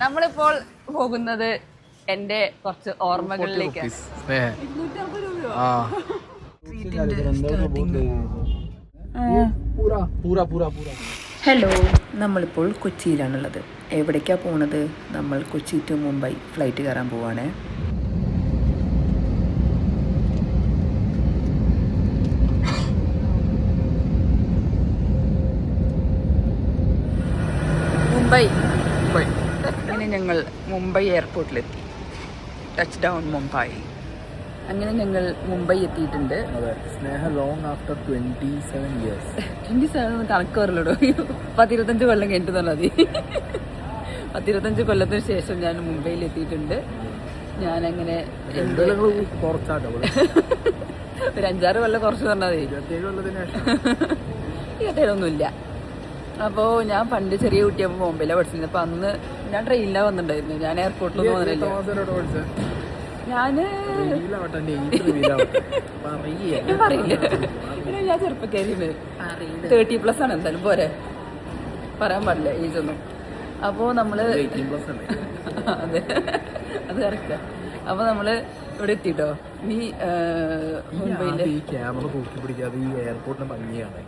നമ്മളിപ്പോൾ പോകുന്നത് എന്റെ കുറച്ച് ഓർമ്മകളിലേക്ക്. ഹലോ, നമ്മളിപ്പോൾ കൊച്ചിയിലാണുള്ളത്. എവിടേക്കാണ് പോണത്? നമ്മൾ കൊച്ചി ടു മുംബൈ ഫ്ലൈറ്റ് കയറാൻ പോവാണ്. മുംബൈ. അങ്ങനെ ഞങ്ങൾ മുംബൈ എയർപോർട്ടിലെത്തി. Touch down Mumbai. അങ്ങനെ ഞങ്ങൾ മുംബൈ എത്തിയിട്ടുണ്ട്. സ്നേഹ ലോങ് ആഫ്റ്റർ 27 years. 27 കണക്ക് പറയല്ലോ. 25 കൊല്ലം കഴിഞ്ഞിട്ട് പറഞ്ഞാൽ മതി. 25 കൊല്ലത്തിന് ശേഷം ഞാൻ മുംബൈയിൽ എത്തിയിട്ടുണ്ട്. ഞാനങ്ങനെ ഒരു 5-6 കൊല്ലം കുറച്ച് പറഞ്ഞാൽ മതി. 27 അപ്പോൾ ഞാൻ പണ്ട് ചെറിയ കുട്ടിയാകുമ്പോൾ ബോംബെയിലാണ് പഠിച്ചിരുന്നത്. അപ്പോൾ അന്ന് ഞാൻ ട്രെയിനിലാണ് വന്നിട്ടുണ്ടായിരുന്നു. ഞാൻ എയർപോർട്ടിലൊന്നും വന്നില്ല. ഞാൻ പറയില്ല, ഞാൻ ചെറുപ്പക്കാരിന്ന് 30+ ആണ്. എന്തായാലും പോരെ, പറയാൻ പാടില്ല ഏജ് ഒന്നും. അപ്പോൾ നമ്മള് അതെ, അത് കറക്റ്റാ. അപ്പോൾ നമ്മള് ഇവിടെ എത്തിട്ടോ. ഈ മുംബൈയിലെ ക്യാമറ തൂക്കി പിടിക്കാതെ ഈ എയർപോർട്ടിന് ഭംഗിയാണ്.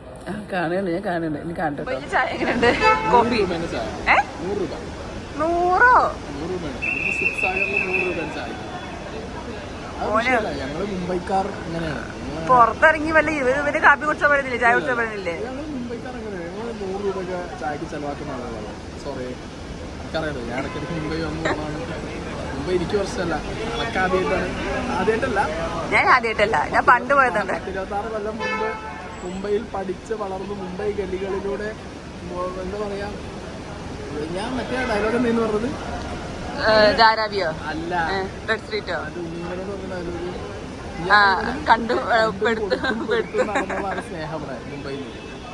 കാണുന്നുണ്ട്, ഞാൻ കാണുന്നുണ്ട്. ഇനി കാണട്ടോ. ചായ എങ്ങനെയുണ്ട്? കോഫി 100 രൂപ. 100 ഞങ്ങള് മുംബൈക്കാർ ഇങ്ങനെയാണ്. പുറത്തിറങ്ങി വല്ല ഇവര് കാപ്പി കുടിച്ചാൽ പറയുന്നില്ലേ, ചായ കുടിച്ചാൽ പറയുന്നില്ലേ? മുംബൈക്കാർ അങ്ങനെയാണ്. ഞങ്ങൾ 100 രൂപയൊക്കെ ചായക്ക് ചെലവാക്കുന്ന ആളുകളാണ്. സോറി, എനിക്കറിയാലോ, ഞാൻ ഇടയ്ക്കിടയ്ക്ക് മുംബൈ വന്നതാണ്. മുംബൈ എനിക്ക് വർഷമല്ല, അതൊക്കെ ആദ്യമായിട്ടല്ല. ഞാൻ പണ്ട് പോയതുണ്ട്. 26 കൊല്ലം മുമ്പ് മുംബൈയിൽ പഠിച്ച് വളർന്ന് മുംബൈ ഗലികളിലൂടെ എന്താ പറയാ, ഞാൻ മറ്റേ ഡയലോഗ് എന്തെന്ന് പറഞ്ഞത് ധാരാവിയോ അല്ല, റെഡ് സ്ട്രീറ്റോ? അത് ഉമ്മനെ പറഞ്ഞ കണ്ടു സ്നേഹമാണ് മുംബൈയിൽ.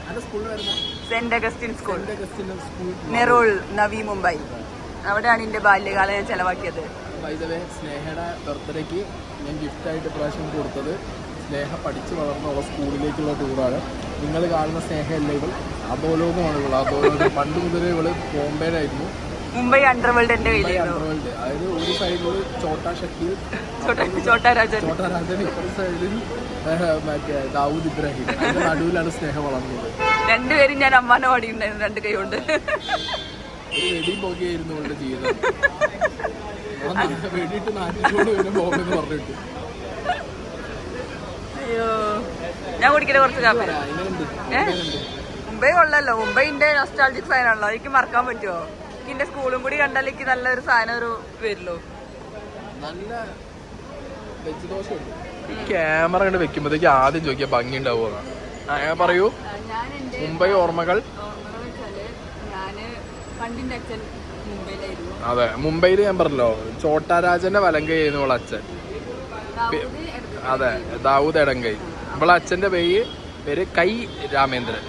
അതിന്റെ സ്കൂളിൽ വരുന്ന Saint Augustine school, Nerul, Navi Mumbai. അവിടെയാണ് എന്റെ ബാല്യകാലം ഞാൻ ചെലവാക്കിയത്. വൈദവേ, സ്നേഹയുടെ ബർത്ത്ഡേക്ക് ഞാൻ ഗിഫ്റ്റായിട്ട് പ്രാവശ്യം കൊടുത്തത് സ്നേഹ പഠിച്ച് വളർന്നുള്ള സ്കൂളിലേക്കുള്ള ടൂറാണ്. നിങ്ങൾ കാണുന്ന സ്നേഹയല്ല, ഇവൾ അധോലോകമാണ്. ഇവൾ അധോലോകം. പണ്ട് മുതലേ ഇവള് ബോംബെയിലായിരുന്നു. മുംബൈ അണ്ടർവേൾഡ് എന്റെ കയ്യിലായിരുന്നു. അതായത് ഒരു സൈഡിൽ ചോട്ടാ ഷക്കീൽ, ചോട്ടാ രാജൻ, ഇപ്പുറത്തെ സൈഡിൽ മറ്റേ ദാവൂദ് ഇബ്രാഹിം. അതിന്റെ നടുവിലാണ് സ്നേഹ വളർന്നത്. രണ്ടുപേരും ഞാൻ അമ്മാനെ പാടിയിട്ടുണ്ടായിരുന്നു 2 കൈ കൊണ്ട്. ഒരു വെടി പോകെയായിരുന്നു അവളുടെ ജീവിതം. വെടിയിട്ട് 4 വരെ ബോംബെന്ന് പറഞ്ഞിട്ട്. അയ്യോ, ഞാൻ കുടിക്കട്ടെ കുറച്ച് കാപ്പി. മുംബൈ കൊള്ളല്ലോ. മുംബൈന്റെ നൊസ്റ്റാൾജിക് സാധനമാണല്ലോ, എനിക്ക് മറക്കാൻ പറ്റുമോ? എന്റെ സ്കൂളും കൂടി കണ്ടാൽ എനിക്ക് നല്ലൊരു സാധനം ഒരു വരില്ലോ. നല്ല വെജ് ദോശ. ക്യാമറ കണ്ട് വെക്കുമ്പോഴത്തേക്ക് ആദ്യം ചോദിക്കാൻ ഭംഗി ഉണ്ടാവുക. ഞാൻ പറയൂ, മുംബൈ ഓർമ്മകൾ. അതെ, മുംബൈയിൽ ഞാൻ പറഞ്ഞല്ലോ, ചോട്ടാ രാജന്റെ വലങ്കൈ ആയിരുന്നു ഇവളെ അച്ഛൻ. അതെ, ദാവൂദ് എടങ്കൈ. ഇവളെ അച്ഛന്റെ പേര് കൈ രാമേന്ദ്രൻ.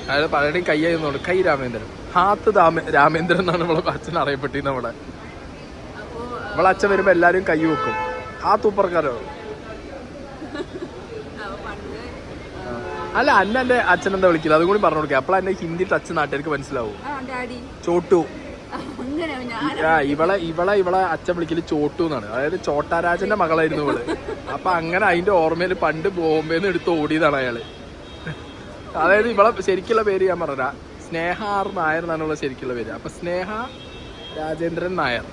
അതായത് പലരുടെയും കൈ ആയിരുന്നുള്ളൂ, കൈ രാമേന്ദ്രൻ. ഹാത്ത് രാമേന്ദ്രൻ എന്നാണ് ഇവളെ അച്ഛൻ അറിയപ്പെട്ടിരുന്നത്. ഇവളെ അച്ഛൻ വരുമ്പോ എല്ലാരും കൈ വെക്കും. ആ തൂപ്പർക്കാരോ അല്ല, എന്റെ അച്ഛൻ എന്താ വിളിക്കില്ല, അതും കൂടി പറഞ്ഞു കൊടുക്കുക. അപ്പോഴാ എന്റെ ഹിന്ദി ടച്ച് നാട്ടുകാർക്ക് മനസ്സിലാവും. ചോട്ടു. ഇവളെ അച്ഛൻ വിളിക്കല് ചോട്ടു എന്നാണ്. അതായത് ചോട്ടാരാജന്റെ മകളായിരുന്നു ഇവള്. അപ്പൊ അങ്ങനെ അതിന്റെ ഓർമ്മയിൽ പണ്ട് ബോംബെന്ന് എടുത്ത് ഓടിയതാണ് അയാള്. അതായത് ഇവളെ ശരിക്കുള്ള പേര് ഞാൻ പറഞ്ഞ സ്നേഹ ആർ നായർ എന്നാണുള്ള ശരിക്കുള്ള പേര്. അപ്പൊ സ്നേഹ രാജേന്ദ്രൻ നായർ.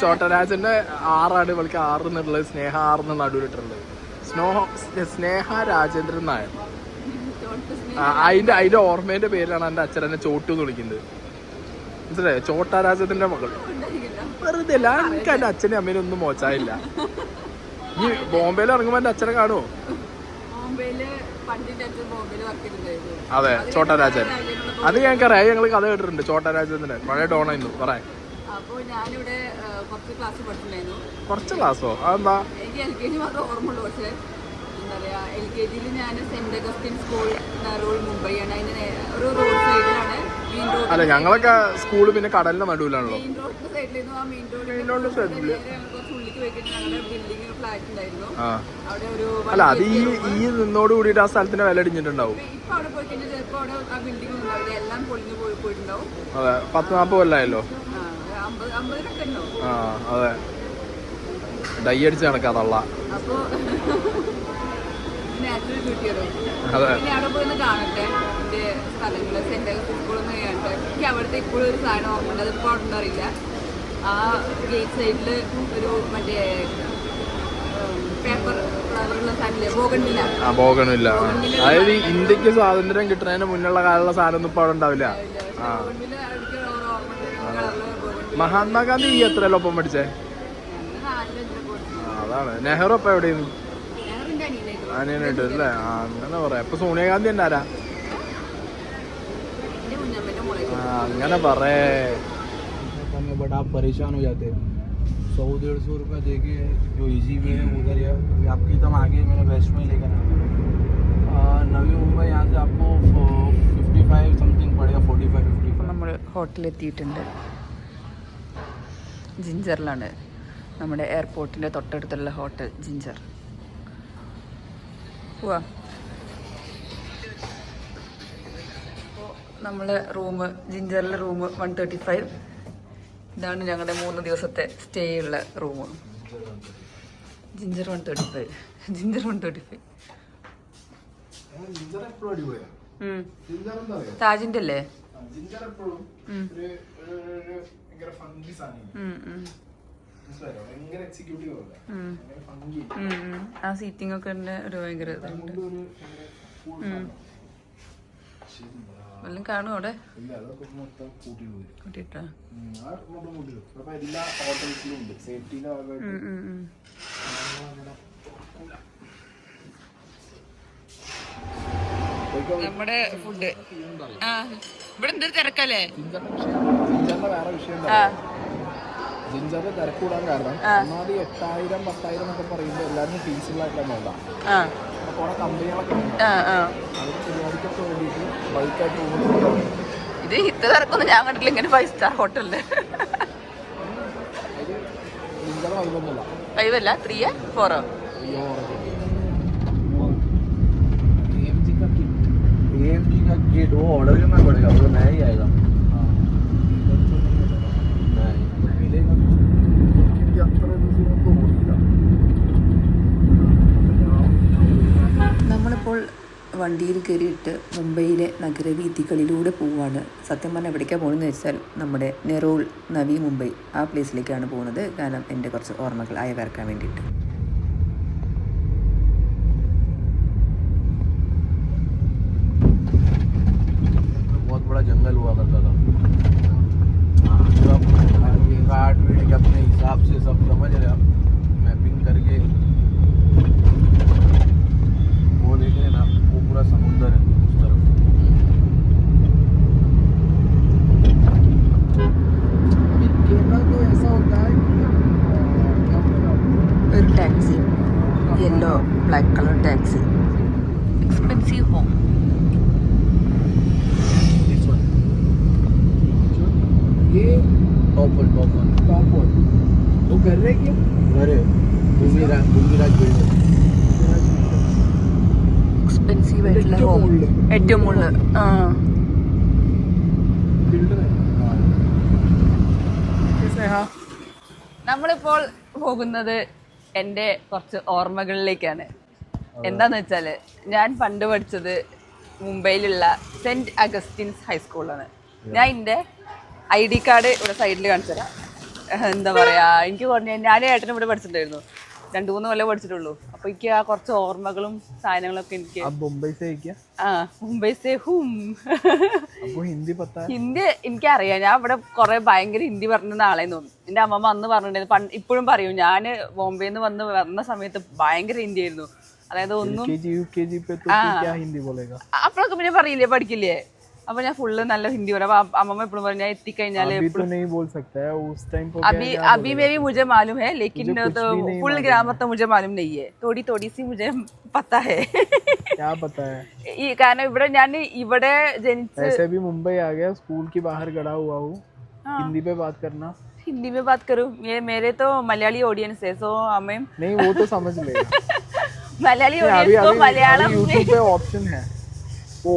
ചോട്ടരാജന്റെ 6 ഇവൾക്ക് 6 എന്നുള്ളത്. സ്നേഹ 6 നടുവിലിട്ടുള്ളത്. സ്നേഹ രാജേന്ദ്രൻ നായർ. അതിന്റെ ഓർമ്മേന്റെ പേരിലാണ് എന്റെ അച്ഛൻ എന്നെ ചോട്ടു എന്ന് വിളിക്കുന്നത്. മനസ്സിലായോ? ചോട്ടാരാജത്തിന്റെ മകൾ. വെറുതെ അല്ല, എനിക്ക് എന്റെ അച്ഛനും അമ്മേനും ഒന്നും മോശമായില്ല. ഈ ബോംബെയിൽ ഇറങ്ങുമ്പോ എന്റെ അച്ഛനെ കാണുമോ? അതെ, ചോട്ടാരാജൻ. അത് ഞങ്ങൾക്കറിയാം, ഞങ്ങൾ കഥ കേട്ടിട്ടുണ്ട്. ചോട്ടാരാജന്റെ പഴയ ഡോണായിരുന്നു. പറയാം. കുറച്ച് ക്ലാസ്സോ? അതെന്താ? LKG ഞാൻ സെന്റ് അഗസ്റ്റിൻ സ്കൂൾ, നെറോൾ, മുംബൈ ആണ്. അതിന് ഒരു റോഡ് സൈഡിലാണ്. അല്ല, ഞങ്ങളൊക്കെ സ്കൂള് പിന്നെ കടലിന്റെ നടുവിലാണല്ലോ. മെയിൻ റോഡിന്റെ സൈഡിലായിരുന്നു. ആ മെയിൻ റോഡിന്റെ സൈഡില് അവിടേക്ക് പോയി കഴിഞ്ഞാൽ ഞങ്ങളുടെ ബിൽഡിംഗ് ഫ്ലാറ്റ് ഉണ്ടായിരുന്നു. ആ അവിടെ ഒരു അല്ല അത് ഈ നിന്നോട് കൂടിയിട്ട് ആ സ്ഥലത്തിന്റെ വില ഇടിഞ്ഞിട്ടുണ്ടാവും. ഇപ്പൊ അവിടെ പോയി കഴിഞ്ഞാൽ ചിലപ്പോൾ അവിടെ ആ ബിൽഡിംഗ് ഒന്നും അവിടെ എല്ലാം പൊളിഞ്ഞു പോയിട്ടുണ്ടാവും. അതെ 10-40 കൊല്ലായല്ലോ. 50 ഉണ്ടാവും. ആ അതെ ഡൈ അടിച്ച് കണക്കാ തള്ള. അപ്പൊ നാച്ചുറൽ ബ്യൂട്ടിയാണ്. അതെ പിന്നെ അവിടെ പോയി ഒന്ന് കാണട്ടെ എന്റെ സ്ഥലങ്ങള് സെന്റ് സ്കൂളൊന്ന് കാണട്ടെ. എനിക്ക് അവിടുത്തെ ഇപ്പോഴും ഒരു സാധനം ഓർമ്മയുണ്ട്, അതിപ്പോൾ അവിടെ ഉണ്ടറിയില്ല. ആ ഗേറ്റ് സൈഡില് ഒരു മറ്റേ പേപ്പർ ഫ്ലവറുള്ള സാധനമില്ലേ, ബോഗൺവില്ല. ആ ബോഗൺവില്ല. അതായത് ഇന്ത്യക്ക് സ്വാതന്ത്ര്യം കിട്ടുന്നതിന് മുന്നുള്ള കാലുള്ള സാധനം ഒന്നും ഇപ്പൊ അവിടെ ഉണ്ടാവില്ല. ആ മഹാത്മാഗാന്ധി ഈ എത്രയല്ലോ ഒപ്പം പഠിച്ചേ? അതാണ്. നെഹ്റു ഇപ്പൊ എവിടെയാണ്? അനിയനായിട്ട് അല്ലേ? ആ അങ്ങനെ പറയാം. ഇപ്പൊ സോണിയാഗാന്ധി തന്നെ ആരാ? അങ്ങനെ പറയേ. बट आप परेशान हो जाते हैं. 100-150 रुपये देखिए जो इजी वे है उधर या आपकी एकदम आगे मैंने वेस्ट में लेकर आया. नवी मुंबई यहाँ से आपको 55 समथिंग पड़ेगा. 45-55. നമ്മൾ ഹോട്ടലെത്തിയിട്ടുണ്ട്. ജിഞ്ചറിലാണ്, നമ്മുടെ എയർപോർട്ടിൻ്റെ തൊട്ടടുത്തുള്ള ഹോട്ടൽ ജിഞ്ചർ. പോവാ. നമ്മൾ റൂം ജിഞ്ചറിലെ റൂം 135. ഇതാണ് ഞങ്ങളുടെ 3 ദിവസത്തെ സ്റ്റേ ഉള്ള റൂം. ജിഞ്ചർ 135. ജിഞ്ചർ 135. താജിൻ്റെ അല്ലേ? ആ സീറ്റിംഗ് ഒക്കെ ഒരു ഭയങ്കര ഇതുണ്ട്. വല്ലതും കാണും അവിടെ കൂട്ടിട്ടാ? നമ്മുടെ ഫുഡ് ആ ഇവിടെ എന്തൊരു തിരക്കല്ലേ? ജിഞ്ചറിന്റെ വേറെ വിഷയം ജിഞ്ചറിന്റെ തിരക്ക് കൂടാൻ കാരണം ഒന്നാമത് 8,000-10,000 എന്നൊക്കെ പറയുമ്പോൾ എല്ലാവരും പീസ്ഫുൾ ആയിട്ടാണ് നോക്കാം. കുറെ കമ്പനികളൊക്കെ പരിപാടിക്കൊക്കെ വേണ്ടിയിട്ട് ബൾക്കായിട്ട് പോകുന്നത്. ഇത് ഇത്ര തിരക്കൊന്നും ഞാൻ കണ്ടില്ല ഇങ്ങനെ 5 സ്റ്റാർ ഹോട്ടലില്. ജിഞ്ചർ വൈബൊന്നുമില്ല. 5 അല്ല 3 4 AMG का किट वो ऑर्डर करना पड़ेगा, वो नया ही आएगा. നമ്മളിപ്പോൾ വണ്ടിയിൽ കയറിയിട്ട് മുംബൈയിലെ നഗരവീഥികളിലൂടെ പോവുകയാണ്. സത്യം പറഞ്ഞാൽ എവിടേക്കാണ് പോകുന്നതെന്ന് വെച്ചാൽ നമ്മുടെ നെറോൾ നവി മുംബൈ ആ പ്ലേസിലേക്കാണ് പോകുന്നത്. കാരണം എൻ്റെ കുറച്ച് ഓർമ്മകൾ അയവിറക്കാൻ വേണ്ടിയിട്ട്. बहुत बड़ा जंगल हुआ करता था. घाट वीट अपने हिसाब से सब समझ रहे आप, मैपिंग करके वो देख रहे ना, वो पूरा समुद्र है उस तरफ. केरला तो ऐसा होता है ഒരു taxi, yellow black colour taxi. Expensive home. ये टॉप वन वो कर रहे क्या? अरे भूमिराज बिल्डिंग എക്സ്പെൻസീവ് ആയിട്ടുള്ള ഹോം. ഏറ്റവും മുകളിൽ. ആ നമ്മളിപ്പോൾ പോകുന്നത് എൻ്റെ കുറച്ച് ഓർമ്മകളിലേക്കാണ്. എന്താന്ന് വെച്ചാൽ ഞാൻ പണ്ട് പഠിച്ചത് മുംബൈയിലുള്ള സെൻറ്റ് അഗസ്റ്റിൻസ് ഹൈസ്കൂളിലാണ്. ഞാൻ എൻ്റെ ID കാർഡ് ഇവിടെ സൈഡിൽ കാണിച്ചു തരാം. എന്താ പറയുക, എനിക്ക് ഞാൻ ഏട്ടനും ഇവിടെ പഠിച്ചിട്ടുണ്ടായിരുന്നു. 2-3 കൊല്ലം പഠിച്ചിട്ടുള്ളൂ. അപ്പോൾ എനിക്ക് ആ കുറച്ച് ഓർമ്മകളും സാധനങ്ങളൊക്കെ എനിക്ക്. മുംബൈ സേ ഹും. ഹിന്ദി എനിക്കറിയാം. ഞാൻ ഇവിടെ കുറെ ഭയങ്കര ഹിന്ദി പറഞ്ഞ ആളെ തോന്നും. എൻ്റെ അമ്മമ്മ അന്ന് പറഞ്ഞിട്ടുണ്ടായിരുന്നു. ഇപ്പോഴും പറയും, ഞാൻ ബോംബെയിൽ നിന്ന് വന്ന സമയത്ത് ഭയങ്കര ഹിന്ദി ആയിരുന്നു. അതായത് ഒന്നും അപ്പോഴൊക്കെ പിന്നെ പറയില്ലേ, പഠിക്കില്ലേ. അപ്പൊ ഞാൻ ഫുള്ള് നല്ല ഹിന്ദി പറയാം. അമ്മമ്മ എപ്പോഴും പറയും ഞാൻ എത്തിക്കഴിഞ്ഞാല് अभी में भी मुझे मालूम है लेकिन तो फुल ग्रामर तो मुझे मालूम नहीं है. थोड़ी सी मुझे पता है. क्या पता है? കാരണം ഇവിടെ ഞാൻ ഇവിടെ ജനിച്ച് ऐसे भी मुंबई आ गया, स्कूल के बाहर गड़ा हुआ हूँ. हिंदी पे बात करना. हिंदी में बात करूँ, ये मेरे तो मलयाली ऑडियंस है, सो हमें नहीं वो तो समझ लेगा. मलयाली अभी ऑडियंस को अभी मलयालम यूट्यूब में पे ऑप्शन है, वो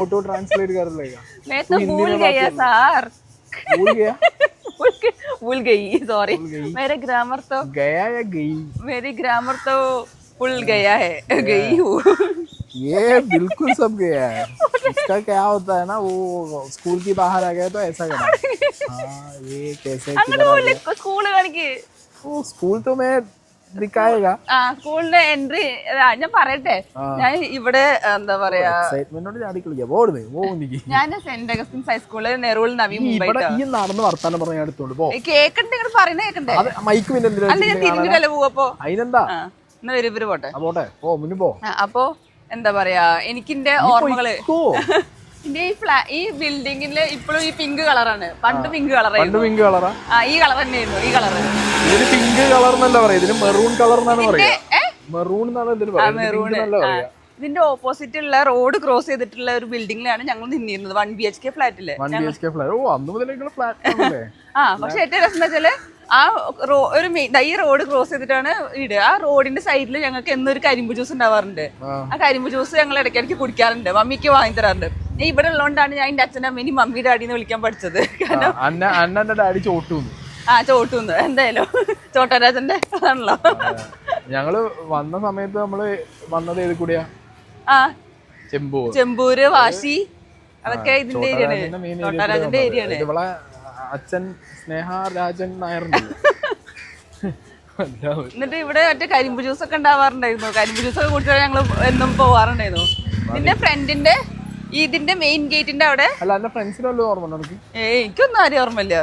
ऑटो ट्रांसलेट कर लेगा. मैं तो हिंदी भूल में बात गया करना. सर. भूल गया. भूल गई, सॉरी. भूल गई. मेरे ग्रामर तो गया या गई? मेरी ग्रामर तो भूल गया है, गई हूँ. ये बिल्कुल सब गया है. इसका क्या होता है ना, वो स्कूल की बाहर आ गया तो ऐसा करना. हाँ ये कैसे അങ്ങനെ പോലെ സ്കൂള് കാണിക്ക്. स्कूल तो मैं दिखाएगा. ആ സ്കൂളിന്റെ എൻട്രി ഞാൻ പറയട്ടെ. ഞാൻ ഇവിടെ എന്താ പറയാ, എക്സൈറ്റ്മെന്റോട് ചാടി കളിക്കാം. പോടുന്നേ പോകുന്നിക്ക്. ഞാൻ Saint Augustine's high school Nerul Navi Mumbai. ഇവിടെ ഈ നടന്ന് വർത്താനം പറഞ്ഞ എടുത്തോണ്ട് പോ. കേക്കണ്ടേ, ഇങ്ങനെ പറയുന്നത് കേക്കണ്ടേ? അത് മൈക്ക് പിന്നെ എന്തിനാ അല്ല ഞാൻ തിരിഞ്ഞിട്ടല്ലേ പോവപ്പോ. അതിനെന്താ? എന്നാ വരും ഇവര് പോട്ടെ. പോട്ടെ, പോ മുന്നിൽ പോ. അപ്പൊ എന്താ പറയാ, എനിക്കിന്റെ ഓർമ്മകള് പോ. എന്റെ ഈ ബിൽഡിങ്ങില് ഇപ്പോഴും ഈ പിങ്ക് കളറാണ്. പണ്ട് പിങ്ക് പണ്ട് കളറായിരുന്നു. പിങ്ക് കളറാ? ആ ഈ കളർ തന്നെയായിരുന്നു, ഈ കളറ്. ഇതിന് പിങ്ക് കളർ എന്നല്ല പറയാ, ഇതിന് മെറൂൺ കളർ എന്നാണ് പറയാ. മെറൂൺ എന്നാണ് ഇതിന് പറയാ. ഇതിന്റെ ഓപ്പോസിറ്റ് ഉള്ള റോഡ് ക്രോസ് ചെയ്തിട്ടുള്ള ഒരു ബിൽഡിങ്ങിലാണ് ഞങ്ങൾ നിന്നിരുന്നത്. 1 BHK ഫ്ലാറ്റില്. 1 BHK ഫ്ലാറ്റ്. ഓ അന്ന് മുതലേക്കുള്ള ഫ്ലാറ്റ് ആണല്ലേ? ആ പക്ഷെ ഏറ്റവും രസം എന്താ വെച്ചാല് ആ ഒരു ഈ റോഡ് ക്രോസ് ചെയ്തിട്ടാണ് വീട്. ആ റോഡിന്റെ സൈഡിൽ ഞങ്ങൾക്ക് എന്നൊരു കരിമ്പ് ജ്യൂസ് ഉണ്ടാവാറുണ്ട്. ആ കരിമ്പ് ജ്യൂസ് ഞങ്ങൾ ഇടയ്ക്കിടയ്ക്ക് കുടിക്കാറുണ്ട്. മമ്മിക്ക് വാങ്ങി തരാറുണ്ട്. ഞാൻ ഇവിടെ ഉള്ളതുകൊണ്ടാണ് ഞാൻ എന്റെ അച്ഛൻ്റെ അമ്മേനി മമ്മി ഡാഡിന്ന് വിളിക്കാൻ പഠിച്ചത്. കാരണം അന്നെ ഡാഡി ചോട്ടൂന്ന്. ആ ചോട്ടൂന്ന് എന്തായാലും ചോട്ടരാജന്റെ ആണല്ലോ. ഞങ്ങള് വന്ന സമയത്ത് നമ്മള് വന്നത് ഏത് കൂടിയാ? ആ ചെമ്പൂർ, ചെമ്പൂര്, വാശി, അതൊക്കെ ഇതിന്റെ ഏരിയാണ്. ചോട്ടരാജന്റെ ഏരിയാണ്. ഇവളെ അച്ഛൻ സ്നേഹരാജൻ നായർ. എന്നിട്ട് ഇവിടെ മറ്റേ കരിമ്പ് ജ്യൂസ് ഒക്കെ ഉണ്ടാവാറുണ്ടായിരുന്നു. കരിമ്പ് ജ്യൂസ് ഒക്കെ കുടിച്ചാൽ ഞങ്ങൾ എന്നും പോവാറുണ്ടായിരുന്നു. പിന്നെ ഫ്രണ്ടിന്റെ ഇതിന്റെ മെയിൻ ഗേറ്റിന്റെ അവിടെ. അല്ല എന്റെ ഫ്രണ്ട്സിന് വല്ലതും ഓർമ്മ ഉണ്ടോ? എനിക്കൊന്നും ആരും ഓർമ്മയില്ല.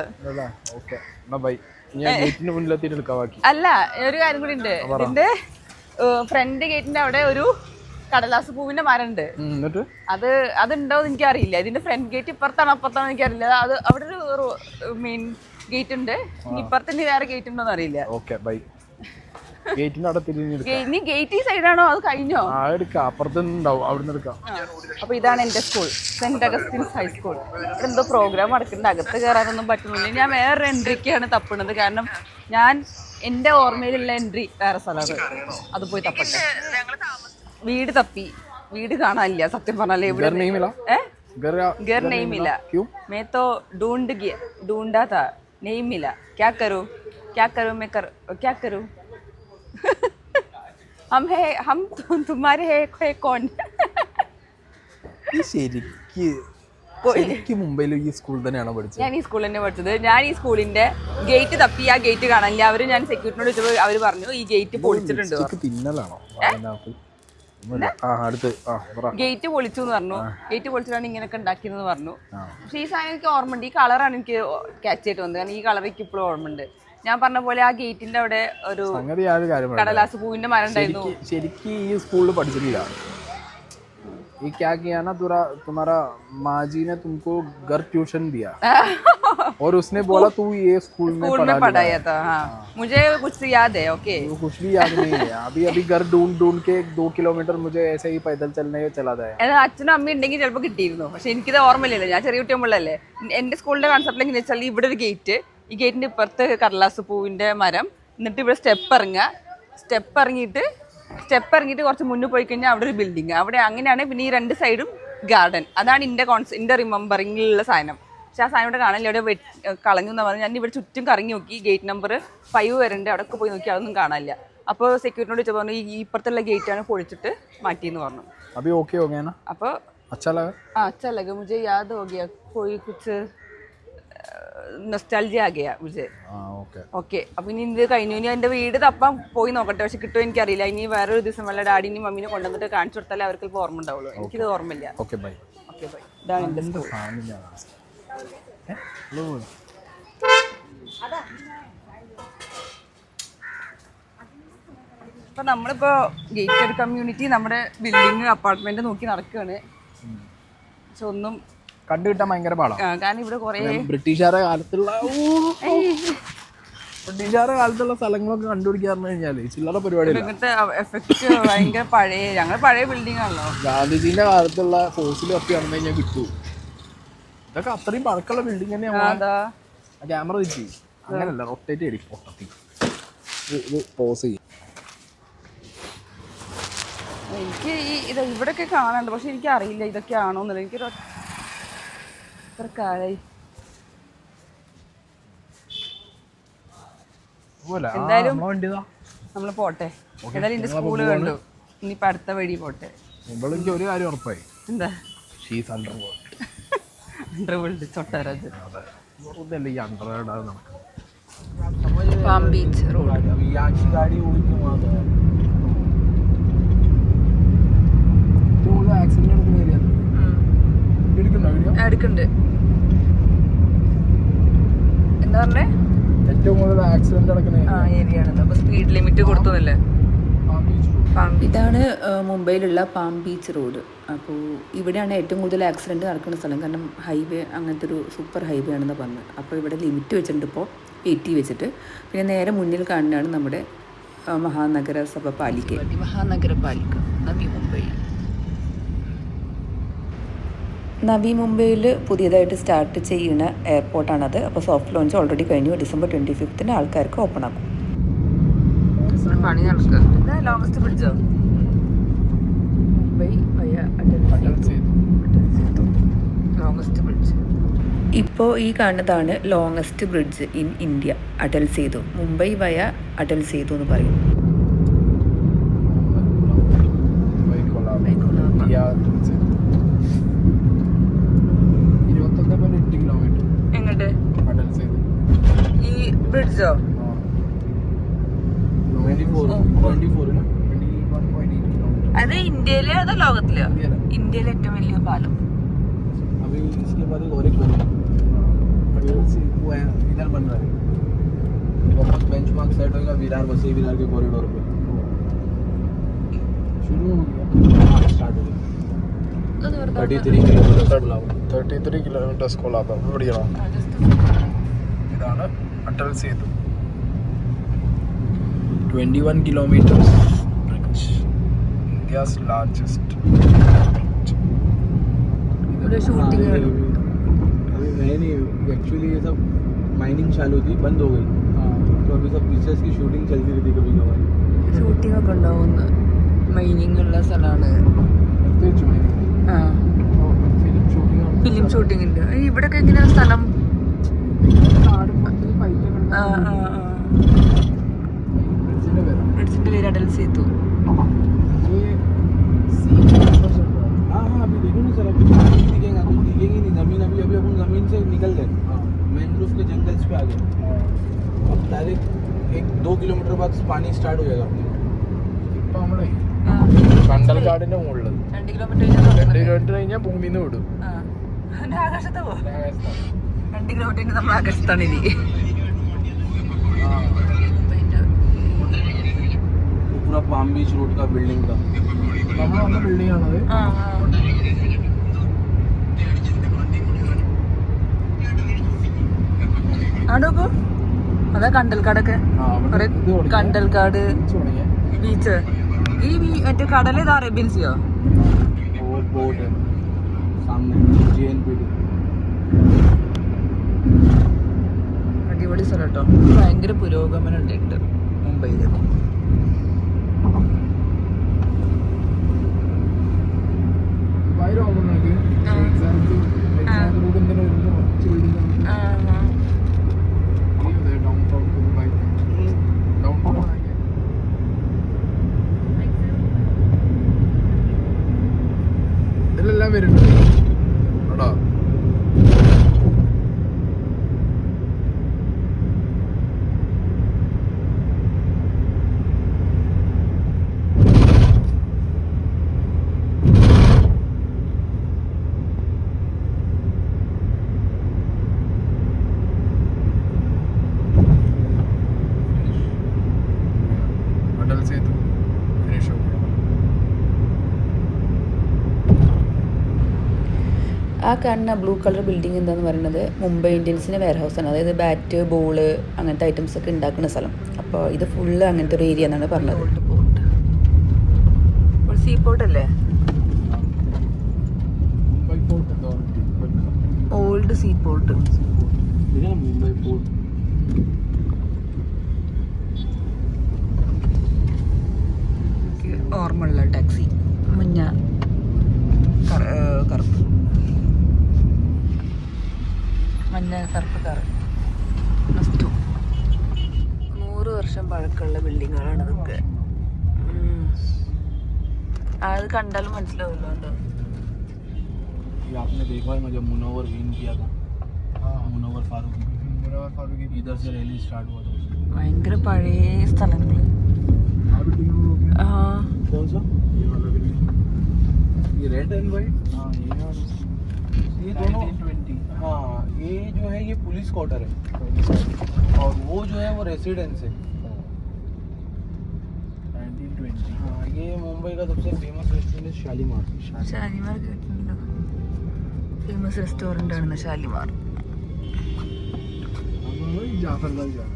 അല്ല ഒരു കാര്യം കൂടി ഉണ്ട്. ഇതിന്റെ ഫ്രണ്ട് ഗേറ്റിന്റെ അവിടെ ഒരു കടലാസ് പൂവിന്റെ മരം ഉണ്ട്. അതുണ്ടോ എന്ന് എനിക്കറിയില്ല. ഇതിന്റെ ഫ്രണ്ട് ഗേറ്റ് ഇപ്പുറത്താണോ അപ്പുറത്താണോ എനിക്കറിയില്ല. അത് അവിടെ ഒരു മെയിൻ ഗേറ്റ് ഉണ്ട്. ഇപ്പുറത്തിന്റെ വേറെ ഗേറ്റ് ഉണ്ടോ എന്ന് അറിയില്ല. ഇനി ഗേറ്റ് ഈ സൈഡാണോ അത് കഴിഞ്ഞോ? അപ്പൊ ഇതാണ് എന്റെ സ്കൂൾ, സെന്റ് അഗസ്റ്റിൻസ് ഹൈസ്കൂൾ. ഇവിടെ എന്തോ പ്രോഗ്രാം നടക്കുന്നുണ്ട്. അകത്ത് കയറാനൊന്നും പറ്റുന്നില്ല. ഞാൻ വേറൊരു എൻട്രിക്കാണ് തപ്പുന്നത്. കാരണം ഞാൻ എന്റെ ഓർമ്മയിലുള്ള എൻട്രി വേറെ സ്ഥലമാണ്. അത് പോയി തപ്പട്ടെ. വീട് തപ്പി, വീട് കാണാനില്ല സത്യം പറഞ്ഞാലേ. ഇവിടെ घर नहीं मिला. मैं तो ढूंढा था, नहीं मिला. क्या करूं मैं क्या करूं? हम तुम्हारे है कौन? ശരിക്കും മുംബൈയിൽ ഈ സ്കൂൾ തന്നെയാണോ പഠിച്ചത്? ഞാൻ ഈ സ്കൂളിൽ തന്നെ പഠിച്ചത്. ഞാൻ ഈ സ്കൂളിന്റെ ഗേറ്റ് തപ്പി, ആ ഗേറ്റ് കാണാനില്ല. അവര് ഞാൻ സെക്യൂരിറ്റിനോട് ചോദിച്ചപ്പോൾ അവര് പറഞ്ഞു ഈ ഗേറ്റ് പൊളിച്ചിട്ടുണ്ട്. തിന്നലാണോ? ഗേറ്റ് പൊളിച്ചു എന്ന് പറഞ്ഞു. ഗേറ്റ് പൊളിച്ചിട്ടാണ് ഇങ്ങനെയൊക്കെ ഉണ്ടാക്കിയെന്ന് പറഞ്ഞു. പക്ഷെ ഈ സാധനം എനിക്ക് ഓർമ്മയുണ്ട്. ഈ കളറാണ് എനിക്ക് ക്യാച്ച് ആയിട്ട് വന്നത്. കാരണം ഈ കളർ എനിക്ക് ഇപ്പോഴും ഓർമ്മയുണ്ട്. ഞാൻ പറഞ്ഞ പോലെ ആ ഗേറ്റിന്റെ അവിടെ ഒരു കടലാസ് പൂവിന്റെ മരം ഉണ്ടായിരുന്നു. ശരിക്കും ഈ സ്കൂളിൽ പഠിച്ചിട്ടില്ല. ये क्या किया ना, तुम्हारा माँ जी ने तुमको घर ट्यूशन दिया और उसने बोला तू ये स्कूल में पढ़ाया था. हाँ मुझे कुछ याद है. ओके कुछ भी याद नहीं है. अभी घर ढूंढ के 2 किलोमीटर मुझे ऐसे ही पैदल चलने चला था. അച്ഛനും അമ്മയും ഉണ്ടെങ്കിൽ ചിലപ്പോൾ കിട്ടിയിരുന്നു. പക്ഷെ എനിക്കിത് ഓർമ്മയില്ലല്ലോ. ഞാൻ ചെറിയ കുട്ടിയുമ്പോഴല്ലേ. എന്റെ സ്കൂളിന്റെ കോൺസെപ്റ്റ് എങ്ങനെ വെച്ചാൽ ഇവിടെ ഒരു ഗേറ്റ്, ഈ ഗേറ്റിന്റെ ഇപ്പുറത്ത് കടലാസ് പൂവിന്റെ മരം, എന്നിട്ട് ഇവിടെ സ്റ്റെപ്പ് ഇറങ്ങിയിട്ട് കുറച്ച് മുന്നിൽ പോയി കഴിഞ്ഞാൽ അവിടെ ഒരു ബിൽഡിങ്. അവിടെ അങ്ങനെയാണ്. പിന്നെ ഈ 2 സൈഡും ഗാർഡൻ. അതാണ് എൻ്റെ റിമെമ്പറിങ്ങിലുള്ള സാധനം. പക്ഷെ ആ സാധനം ഇവിടെ കാണില്ല. ഇവിടെ കളഞ്ഞു എന്നാ പറഞ്ഞു. ഞാൻ ഇവിടെ ചുറ്റും കറങ്ങി നോക്കി. ഗേറ്റ് നമ്പർ 5 വരണ്ട്. അവിടെ ഒക്കെ പോയി നോക്കി, അതൊന്നും കാണാനില്ല. അപ്പോൾ സെക്യൂരിറ്റിനോട് ചോദിച്ചു പറഞ്ഞു ഈ ഇപ്പുറത്തുള്ള ഗേറ്റാണ് പൊളിച്ചിട്ട് മാറ്റിയെന്ന് പറഞ്ഞു. അപ്പോൾ अच्छा लगा मुझे, याद हो गया, कोई कुछ നൊസ്റ്റാൾജിയ ആകിയ മുझे. ഓക്കെ. അപ്പൊ ഇനി ഇത് കഴിഞ്ഞു. ഇനി എന്റെ വീട് തപ്പാൻ പോയി നോക്കട്ടെ. പക്ഷെ കിട്ടുമോ എനിക്കറിയില്ല. ഇനി വേറൊരു ദിവസം വല്ല ഡാഡിനെയും മമ്മീനെ കൊണ്ടുവന്നിട്ട് കാണിച്ചു കൊടുത്താലേ അവർക്ക് ഇപ്പോൾ ഓർമ്മ ഉണ്ടാവുള്ളൂ. എനിക്കിത് ഓർമ്മയില്ല. Okay bye. ഇതാണ് എന്റെ സ്കൂൾ. അപ്പൊ നമ്മളിപ്പോ ഗേറ്റഡ് കമ്മ്യൂണിറ്റി നമ്മുടെ ബിൽഡിങ് അപ്പാർട്ട്മെന്റ് നോക്കി നടക്കുകയാണ്. പക്ഷെ ഒന്നും കണ്ടുകിട്ടാൻ ഭയങ്കര പാടാണ്. കാരണം ഇവിടെ കുറെ ബ്രിട്ടീഷുകാരുടെ കാലത്തുള്ള സ്ഥലങ്ങളൊക്കെ കണ്ടുപിടിക്കാന്ന് കഴിഞ്ഞാല് ചില്ലറ പരിപാടി. ഇങ്ങനത്തെ എഫക്റ്റ് ഭയങ്കര പഴയ, ഞങ്ങൾ പഴയ ബിൽഡിംഗ് ആണല്ലോ. ഗാന്ധിജീന്റെ കാലത്തുള്ള ഫോസിൽ ഒക്കെ ആണെന്ന് കഴിഞ്ഞാൽ കിട്ടൂ. ഇതൊക്കെ അത്രയും പഴക്കമുള്ള ബിൽഡിംഗ് തന്നെയാണ്. ക്യാമറ തിരിച്ച് അങ്ങനല്ല, റൊട്ടേറ്റ് ചെയ്യും. ഇത് പോസ് ചെയ്യും. എനിക്ക് ഇത് ഇവിടെയൊക്കെ കാണാനുണ്ട്, പക്ഷെ എനിക്ക് അറിയില്ല ഇതൊക്കെ ആണോന്നില്ല. എനിക്കൊരു എത്ര കാലായി. എന്തായാലും നമ്മൾ പോട്ടെ. എന്തായാലും എന്റെ സ്കൂള് കണ്ടു, ഇനിയിപ്പോ അടുത്ത വഴി പോട്ടെ. എനിക്ക് ഒരു കാര്യം ഉറപ്പായി, എന്താ അണ്ടർവേൾഡ് ചോട്ടാരാജ് ഈ അണ്ടർവേൾഡ് നടക്കുന്നത്. Palm beach road. എടുക്കുന്നുണ്ട്. എന്താ പറഞ്ഞേ? ഏറ്റവും കൂടുതൽ ആക്സിഡന്റ് നടക്കുന്ന ഏരിയ ആണ്. അപ്പൊ സ്പീഡ് ലിമിറ്റ് കൊടുത്തോന്നില്ലേ? ഇതാണ് മുംബൈയിലുള്ള പാം ബീച്ച് റോഡ്. അപ്പോൾ ഇവിടെയാണ് ഏറ്റവും കൂടുതൽ ആക്സിഡൻറ്റ് നടക്കുന്ന സ്ഥലം. കാരണം ഹൈവേ അങ്ങനത്തെ ഒരു സൂപ്പർ ഹൈവേ ആണെന്ന് പറഞ്ഞത്. അപ്പോൾ ഇവിടെ ലിമിറ്റ് വെച്ചിട്ടുണ്ട് ഇപ്പോൾ 80 വെച്ചിട്ട്. പിന്നെ നേരെ മുന്നിൽ കാണുന്നതാണ് നമ്മുടെ മഹാനഗരപാലിക്ക നവി മുംബൈ. നവി മുംബൈയിൽ പുതിയതായിട്ട് സ്റ്റാർട്ട് ചെയ്യുന്ന എയർപോർട്ടാണത്. അപ്പോൾ സോഫ്റ്റ് ലോഞ്ച് ഓൾറെഡി കഴിഞ്ഞു. ഡിസംബർ 25 ആൾക്കാർക്ക് ഓപ്പൺ ആക്കും. പണി നടക്കുക. ലോങ്സ്റ്റ് ബ്രിഡ്ജോ? മുംബൈ വയ ലോങ്സ്റ്റ് ബ്രിഡ്ജ്. ഇപ്പോൾ ഈ കാണുന്നതാണ് longest bridge in India, Atal Setu. Mumbai via Atal Sethu എന്ന് പറയും. എങ്ങോട്ട്? ഈ ബ്രിഡ്ജോ? അത് ഇന്ത്യയിലെ അതോ ലോകത്തിലോ? ഇന്ത്യയിലെ ഏറ്റവും വലിയ പാലം. इधर बन रहा है, बहुत बेंचमार्क सेट होगा विरार बसे विरार के कॉरिडोर पे शुरू हो गया, स्टार्ट हो गया. 33 കിലോമീറ്റേഴ്സ് കൊള്ളാം. ഇവിടെയാണോ? ഇതാണ് Atal Setu. 21 kilometres bridge, India's largest. Shooting नहीं एक्चुअली ये सब माइनिंग चालू थी, बंद हो गई. तो अभी सब बिजनेस की शूटिंग चलती रहती कभी कभार. ഷൂട്ടിംഗ് ഒക്കെ ഉണ്ടാവുന്ന മൈനിങ് ഉള്ള സ്ഥലമാണ്. ഫിലിം ഷൂട്ടിംഗ് ഉണ്ട് ഇവിടെയൊക്കെ. എങ്ങനെയാണ് സ്ഥലം? ബ്രിഡ്ജിന്റെ പേര് അടൽ സേതു. हाँ अभी देखो ना सर, अभी दिखेगा कुछ दिखेंगे नहीं. जमीन अभी अपन जमीन से निकल गए, मैनग्रोव के जंगल्स पे आ गए. अब डायरेक्ट 1-2 किलोमीटर बाद पानी स्टार्ट हो जाएगा अपने. ഇപ്പൊ നമ്മളെ കണ്ടൽക്കാടിന്റെ മുകളിൽ 2 കിലോമീറ്റർ കഴിഞ്ഞാൽ ഭൂമിന്ന് വിടും. ആകാശത്ത് പോകും. 2 കിലോമീറ്റർ നമ്മൾ ആകാശത്താണ് ഇനി. पूरा पाम बीच रोड का बिल्डिंग था. നമ്മൾ വന്ന ബിൽഡിംഗ് ആണത്. ആടോക്കോ അതാ കണ്ടൽക്കാടൊക്കെ. കണ്ടൽക്കാട് ബീച്ച്. ഈ മറ്റേ കടൽ ഏതാ? അറേബ്യൻ സിയോ? അടിപൊളി സ്ഥലം കേട്ടോ. ഭയങ്കര പുരോഗമനം ഉണ്ട് മുംബൈയിൽ. ഇതിലെല്ലാം വരുന്നുണ്ട് കേട്ടോ. അടൽ സേതു ഫിനിഷ്. ആ കാണുന്ന ബ്ലൂ കളർ ബിൽഡിംഗ് എന്താണെന്ന് പറയുന്നത് മുംബൈ ഇന്ത്യൻസിൻ്റെ വെയർ ഹൗസാണ്. അതായത് ബാറ്റ്, ബോള് അങ്ങനത്തെ ഐറ്റംസ് ഒക്കെ ഉണ്ടാക്കുന്ന സ്ഥലം. അപ്പോൾ ഇത് ഫുള്ള് അങ്ങനത്തെ ഒരു ഏരിയ എന്നാണ് പറഞ്ഞത്. സീ പോർട്ട് അല്ലേ? Old see port. देखा ना मुंबई पोर्ट. ഓർമ്മയുള്ള ടാക്സി മഞ്ഞ കറുപ്പ് മഞ്ഞ കറുപ്പ് കാറ് മസ്റ്റു 100 വർഷം പഴക്കമുള്ള ബിൽഡിങ്ങുകളാണ് ഇതൊക്കെ. അത് കണ്ടാലും മനസ്സിലാവുമല്ലോ. ये आपने देखा है जब मुनव्वर विन किया था. मुनव्वर फारूकी इधर से रैली स्टार्ट हुआ था. ഭയങ്കര പഴയ സ്ഥലങ്ങൾ. ആ कौन सा? ये रेड एंड वाइट. हाँ ये दोनों 1920. हाँ ये जो है ये पुलिस क्वार्टर है और वो जो है वो रेसिडेंस है. 1920. हाँ ये मुंबई का सबसे फेमस रेस्टोरेंट है शालीमार. ഷാലിമാർ കേട്ടിട്ടുണ്ടോ? ഫേമസ് റെസ്റ്റോറൻ്റ് ആണ് ഷാലിമാർ.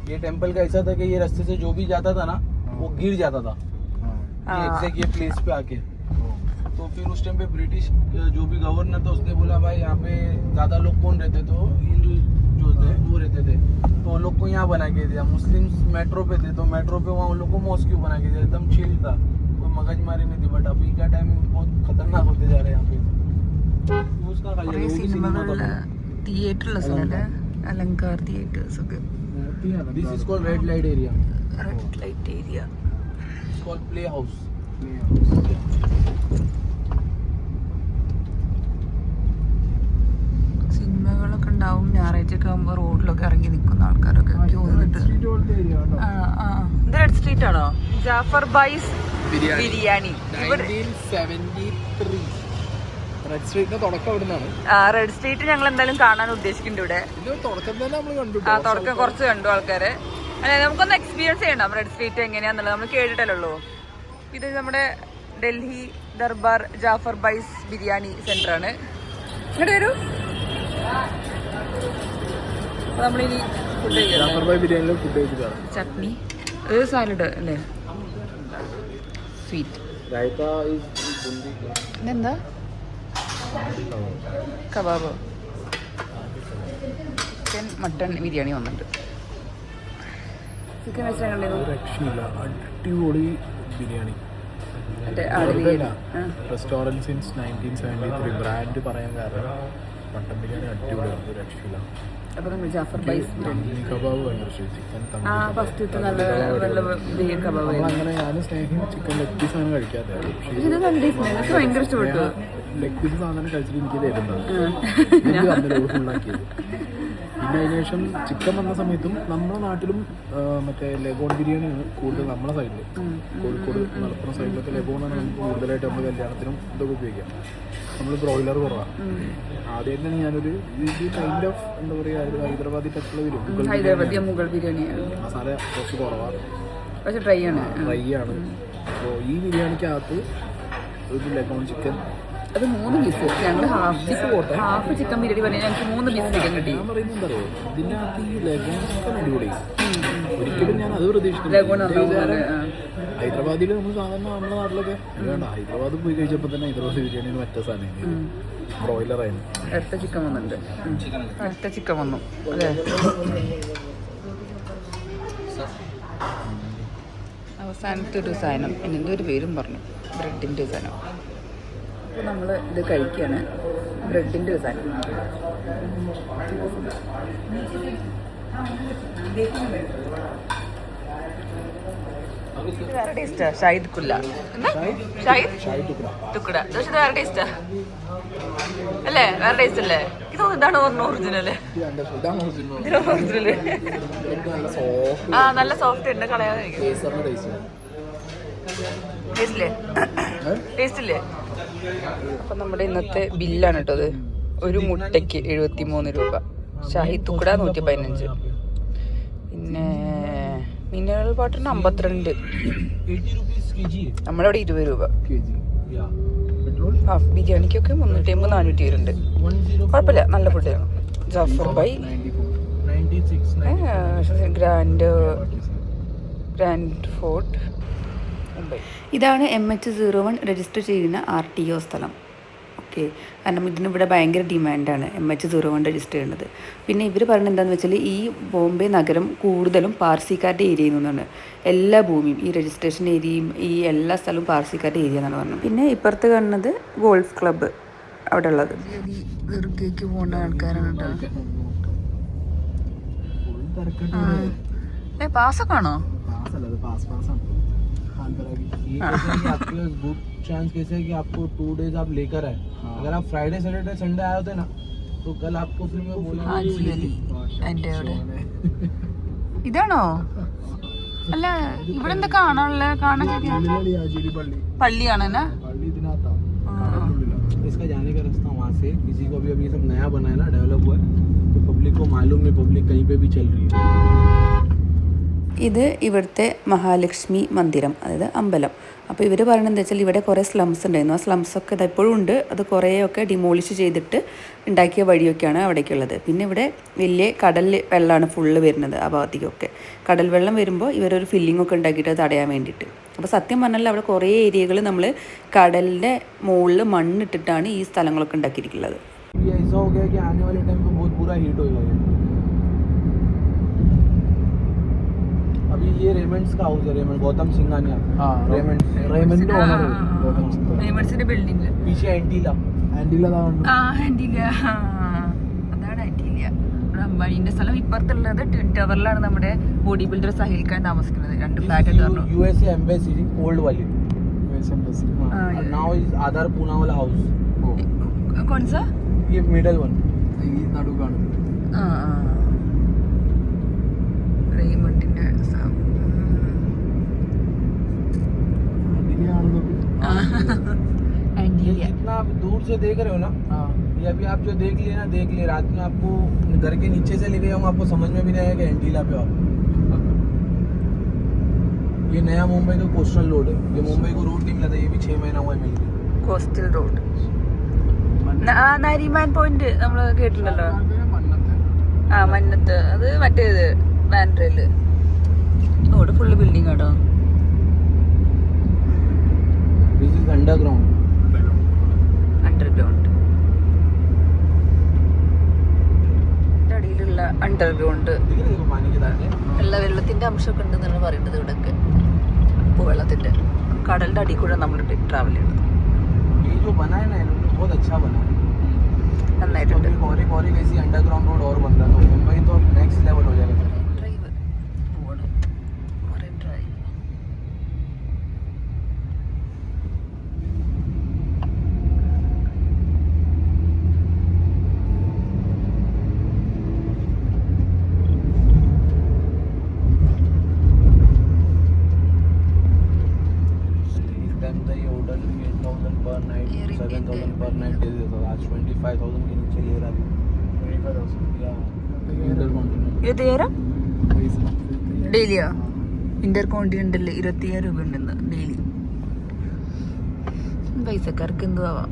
ये टेंपल का ऐसा था कि ये रास्ते से जो भी जाता था ना वो गिर जाता था ये एग्जैक्ट ये प्लेस पे आके. तो फिर उस टाइम पे ब्रिटिश जो भी गवर्नर था उसने बोला भाई यहाँ पे ज़्यादा लोग कौन रहते तो हिंदू जो थे वो रहते थे तो उन लोग को यहाँ बना के दिया. मुस्लिम्स मेट्रो पे थे तो मेट्रो पे वहाँ उन लोग को मॉस्क क्यों बना के दिया. एकदम चिल था, कोई मगजमारी नहीं थी. बट अभी का टाइम बहुत खतरनाक होते जा रहे हैं यहाँ पे. उसका കുറേ സിനിമകളില് തിയേറ്ററുള്ള സ്ഥലമല്ലേ, അലങ്കാർ തിയേറ്റേഴ്സ് ഒക്കെ. This is called red light area. Red light area. It's called play house. സിനിമകളൊക്കെ ഉണ്ടാവും ഞായറാഴ്ചയൊക്കെ ആകുമ്പോൾ റോഡിലൊക്കെ ഇറങ്ങി നിൽക്കുന്ന ആൾക്കാരൊക്കെ ക്യൂ നിന്നിട്ട്. ആ ആ ഇത് റെഡ് സ്ട്രീറ്റ് ആണോ? ജാഫർ ബൈസ് ബിരിയാണി. ഇവിടെ 1973 റെഡ് സ്ട്രീറ്റിന്റെ തുടക്കം ഇവിടുന്നാണ്. റെഡ് സ്ട്രീറ്റ് ഞങ്ങൾ എന്തായാലും കാണാൻ ഉദ്ദേശിക്കുന്നുണ്ട് ഇവിടെ. ഇത് തുടക്കം തന്നെ നമ്മൾ കണ്ടു. ആ തുടക്കം കുറച്ച് കണ്ടു ആൾക്കാര്. അല്ലെ നമുക്കൊന്ന് എക്സ്പീരിയൻസ് ചെയ്യണം റെഡ് സ്ട്രീറ്റ് എങ്ങനെയാന്നുള്ളത്. നമ്മൾ കേട്ടിട്ടല്ലോ. ഇത് നമ്മുടെ ഡൽഹി ദർബാർ ജാഫർ ബൈസ് ബിരിയാണി സെന്റർ ആണ്. ഇങ്ങോട്ട് വരൂ. നമ്മളിനി ഫുഡ് ബിരിയാണിയിൽ ഫുഡ് കഴിച്ചിട്ടാണ്. ചട്നി, ഒരു സാലഡ് അല്ലേ, സ്വീറ്റ്. ഇതെന്താ? കബാബ്. ചിക്കൻ മട്ടൺ ബിരിയാണി വന്നിട്ടുണ്ട്. ചിക്കൻ വെച്ചാൽ കണ്ടിരുന്നു. രക്ഷയില്ല, അടിപൊളി ബിരിയാണി. റെസ്റ്റോറൻറ്റ് സിൻസ് 1973 ബ്രാൻഡ് പറയാൻ കാരണം മട്ടൻ ബിരിയാണി അടിപൊളിയാണ്, ഒരു രക്ഷയില്ല. അപ്പോൾ നമ്മൾ ജാഫർ ബൈസ് കബാബ് ഭയങ്കര ചിക്കൻ ഫസ്റ്റ് നല്ല കബാബ്. അങ്ങനെ ഞാനും സ്നേഹിക്കും ചിക്കൻ ലെഗ് പീസ് ആണ് കഴിക്കാതെ. ഇത് കണ്ടിട്ട് ഭയങ്കര ഇഷ്ടപ്പെട്ടു. ലെഗ് പീസ് സാധനം കഴിച്ചിട്ട് എനിക്ക് തരുന്നത് ഫുള്ളാക്കിയത്. പിന്നെ അതിന് ശേഷം ചിക്കൻ വന്ന സമയത്തും നമ്മുടെ നാട്ടിലും മറ്റേ ലഗോൺ ബിരിയാണിയാണ് കൂടുതൽ നമ്മുടെ സൈഡിൽ. കോഴിക്കോട് മലപ്പുറം സൈഡിലൊക്കെ ലഗോണാണ് കൂടുതലായിട്ട് നമ്മൾ കല്യാണത്തിനും ഇതൊക്കെ ഉപയോഗിക്കാം. നമ്മൾ ബ്രോയിലർ കുറവാണ്. ആദ്യം തന്നെ ഞാനൊരു കൈൻഡ് ഓഫ് എന്താ പറയുക ഹൈദരാബാദി ടച്ചുള്ള വരും. ഹൈദരാബാദി മുഗൾ ബിരിയാണി മസാല കുറച്ച് കുറവാണ്, പക്ഷെ ഡ്രൈ ആണ്. അപ്പോൾ ഈ ബിരിയാണിക്കകത്ത് ഒരു ലഗോൺ ചിക്കൻ അത് 3 പീസ്. ഞങ്ങൾ ഹാഫ് ചിക്കൻ ബിരിയാണി പറഞ്ഞാൽ ഞങ്ങൾക്ക് 3 പീസ് ചിക്കൻ കിട്ടി. ഞാൻ പറയുന്നത് എന്താ പറയുക, ഇതിനകത്ത് ഈ ലഗോൺ ചിക്കൻ അടിപൊളി. ഒരിക്കലും ഞാൻ അത് പ്രതീക്ഷിച്ചില്ല. ഹൈദരാബാദിൽ നമ്മൾ സാധാരണ നമ്മുടെ നാട്ടിലൊക്കെ വേണ്ട, ഹൈദരാബാദ് പോയി കഴിച്ചപ്പോൾ തന്നെ ഹൈദരാബാദ് ബിരിയാണി മറ്റേ സാധനം ബ്രോയിലറായിരുന്നു. അടുത്ത ചിക്കൻ വന്നിട്ടുണ്ട്. അടുത്ത ചിക്കൻ വന്നു അല്ലേ. അവസാനത്തെ ഒരു സാധനം എന്തോ ഒരു പേരും പറഞ്ഞു, ബ്രെഡിൻ്റെ സാധനം. അപ്പോൾ നമ്മൾ ഇത് കഴിക്കുകയാണ്, ബ്രെഡിൻ്റെ ഒരു സാധനം. വേറെ ടേസ്റ്റാ. ഷാഹിദ് കുല്ല ഷാഹിദ് തുക്കട. പക്ഷെ ഇത് വേറെ ടേസ്റ്റാ അല്ലേ, വേറെ ടേസ്റ്റ് അല്ലേ? ഇത് ഇതാണ് ഒറിജിനല്. ഒറിജിനല് ആ നല്ല സോഫ്റ്റ് ഉണ്ട്, കളയാതെ ടേസ്റ്റ് ഇല്ലേ. അപ്പം നമ്മുടെ ഇന്നത്തെ ബില്ലാണ് കേട്ടോ അത്. ഒരു മുട്ടയ്ക്ക് 73 രൂപ, ഷാഹി തുക്കട 115, പിന്നെ മിനറൽ വാട്ടറിന് 52, നമ്മളവിടെ 20 രൂപ. ഹാഫ് ബിരിയാണിക്കൊക്കെ 350-400 വരുന്നുണ്ട്. കുഴപ്പമില്ല, നല്ല ഫുഡാണ്. Jaffer by grand fort Mumbai. ഇതാണ് MH01 രജിസ്റ്റർ ചെയ്യുന്ന RTO സ്ഥലം. ഓക്കെ. ഓക്കെ, കാരണം ഇതിനിവിടെ ഭയങ്കര ഡിമാൻഡാണ് MH01 രജിസ്റ്റർ ചെയ്യുന്നത്. പിന്നെ ഇവർ പറയുന്നത് എന്താണെന്ന് വെച്ചാൽ ഈ ബോംബെ നഗരം കൂടുതലും പാർസിക്കാരുടെ ഏരിയയിൽ നിന്നാണ്. എല്ലാ ഭൂമിയും ഈ രജിസ്ട്രേഷൻ ഏരിയയും ഈ എല്ലാ സ്ഥലവും പാർസിക്കാരുടെ ഏരിയ എന്നാണ് പറഞ്ഞത്. പിന്നെ ഇപ്പുറത്ത് കാണുന്നത് ഗോൾഫ് ക്ലബ്ബ് അവിടെ ഉള്ളത്. ദുർഗയ്ക്ക് പോകുന്ന ആൾക്കാരാണ് കേട്ടോ. പാസ്സൊക്കെ ആണോ? गुड चांस कैसे है कि आपको 2 डेज आप लेकर आए. अगर आप फ्राइडे सैटरडे संडे आए होते ना तो कल आपको फिर मैं ഇതാണോ? അല്ല, ഇവിടെ എന്താ കാണാനുള്ള? കാണാൻ പള്ളിയാണ്. इसका जाने का रास्ता वहाँ से किसी को अभी सब नया बना है ना, डेवलप हुआ है, तो पब्लिक को मालूम नहीं, पब्लिक कहीं पे भी चल रही है. ഇത് ഇവിടുത്തെ മഹാലക്ഷ്മി മന്ദിരം, അതായത് അമ്പലം. അപ്പോൾ ഇവർ പറയുന്നത് എന്താ വെച്ചാൽ ഇവിടെ കുറേ സ്ലംസ് ഉണ്ടായിരുന്നു. ആ സ്ലംസൊക്കെ ഇത് എപ്പോഴും ഉണ്ട്. അത് കുറേയൊക്കെ ഡിമോളിഷ് ചെയ്തിട്ട് ഉണ്ടാക്കിയ വഴിയൊക്കെയാണ് അവിടേക്കുള്ളത്. പിന്നെ ഇവിടെ വലിയ കടൽ വെള്ളമാണ് ഫുള്ള് വരുന്നത് ആ ഭാഗത്തേക്കൊക്കെ. കടൽ വെള്ളം വരുമ്പോൾ ഇവരൊരു ഫില്ലിംഗ് ഒക്കെ ഉണ്ടാക്കിയിട്ട് അത് തടയാൻ വേണ്ടിയിട്ട്. അപ്പോൾ സത്യം പറഞ്ഞാൽ അവിടെ കുറേ ഏരിയകൾ നമ്മൾ കടലിൻ്റെ മുകളിൽ മണ്ണിട്ടിട്ടാണ് ഈ സ്ഥലങ്ങളൊക്കെ ഉണ്ടാക്കിയിട്ടുള്ളത്. अभी ये रेमंड्स का हाउस है, रेमंड गौतम सिंघानिया. रेमंड का ओनर है. റേമണ്ട്സിന്റെ ബിൽഡിംഗ് पीछे एंटीला ആന്റില. അതാണ് ആന്റില. അംബാനിന്റെ സ്ഥലം. ഇപ്പുറത്തുള്ളത് ട്വിൻ ടവറിലാണ് നമ്മുടെ ബോഡി ബിൽഡർ സഹിൽ ഖാൻ താമസിക്കുന്നത്. 2 ഫ്ലാറ്റ് ഉണ്ട്. यूएसए एम्बेसी ओल्ड वाली. नाउ इज आधार पूना वाला हाउस. कौन सा? ये मिडल वन. ये नाडू കാണുന്നത്. റേമണ്ടിന്റെ जितना आप दूर से देख रहे हो ना, ये अभी आप जो देख लिए ना, देख लिए. रात में आपको घर के नीचे से लेके जाऊंगा, आपको समझ में भी नहीं आएगा कि एंटीला पे आप. ये नया मुंबई का कोस्टल रोड है. ये मुंबई को रोड नहीं मिला था, ये भी 6 महीना हुआ मिल गया. Coastal road. നരിമാൻ പോയിന്റ് നമ്മൾ കേട്ടിട്ടുണ്ടല്ലോ. മന്നത്ത്. അത് മറ്റേത് ബാൻഡ്രയില്. അവിടെ ഫുള്ള് ബിൽഡിംഗ് ആട്ടോ. This is underground. അണ്ടർഗ്രൗണ്ട്. അടിയിലുള്ള അണ്ടർഗ്രൗണ്ട്. എല്ലാ വെള്ളത്തിന്റെ അംശമൊക്കെ ഉണ്ടെന്നാണ് പറയുന്നത് ഇവിടെയൊക്കെ. ഇപ്പോൾ വെള്ളത്തിന്റെ കടലിന്റെ അടിയിൽ കൂടെ നമ്മൾ ട്രാവൽ ചെയ്യുന്നത്. ये जो बना है ना, बहुत अच्छा बना है. നന്നായിട്ടുണ്ട്. और एक ऐसी अंडरग्राउंड रोड और बन रहा है, तो मुंबई तो नेक्स्ट लेवल हो जाएगा. पर नाइट 7,000 पर नाइट दे देता था. आज 25,000 के नीचे ले रहा है. 25,000 ये ഡെയിലിയാ? ഇന്റർ കോണ്ടിനെന്റൽ 27 രൂപ ഉണ്ടെന്ന് ഡെയിലി. പൈസക്കാർക്ക് എന്തു ആവാം.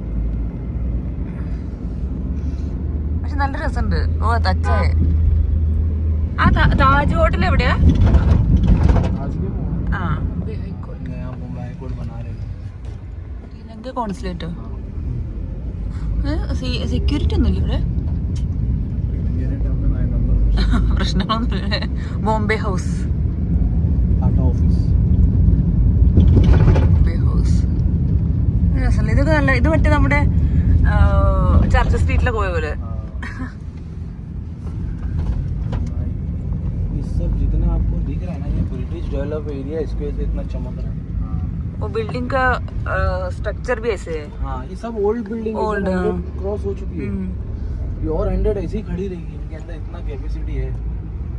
പക്ഷെ നല്ല രസമുണ്ട്. ഓ തച്ചായ. ആ താജ് ഹോട്ടൽ എവിടെയാ? ആ കോൺസുലേറ്റ്. സെക്യൂരിറ്റി ഒന്നുമില്ല ഇവിടെ. പ്രശ്നമൊന്നുമില്ല. ബോംബെ ഹൗസ്. ബോംബെ ഹൗസ് രസമല്ല. ഇതൊക്കെ നല്ല. ഇത് മറ്റേ നമ്മുടെ ചർച്ച് സ്ട്രീറ്റിലൊക്കെ പോയ പോലെ. जितना आपको दिख रहा है ना, ये ब्रिटिश डेवलप एरिया, इसकी वजह से इतना चमक रहा है. वो बिल्डिंग का स्ट्रक्चर भी ऐसे है. हाँ, ये सब ओल्ड बिल्डिंग क्रॉस हो चुकी है. ये और 100 ऐसे ही खड़ी रहेगी. इनके अंदर इतना कैपेसिटी है.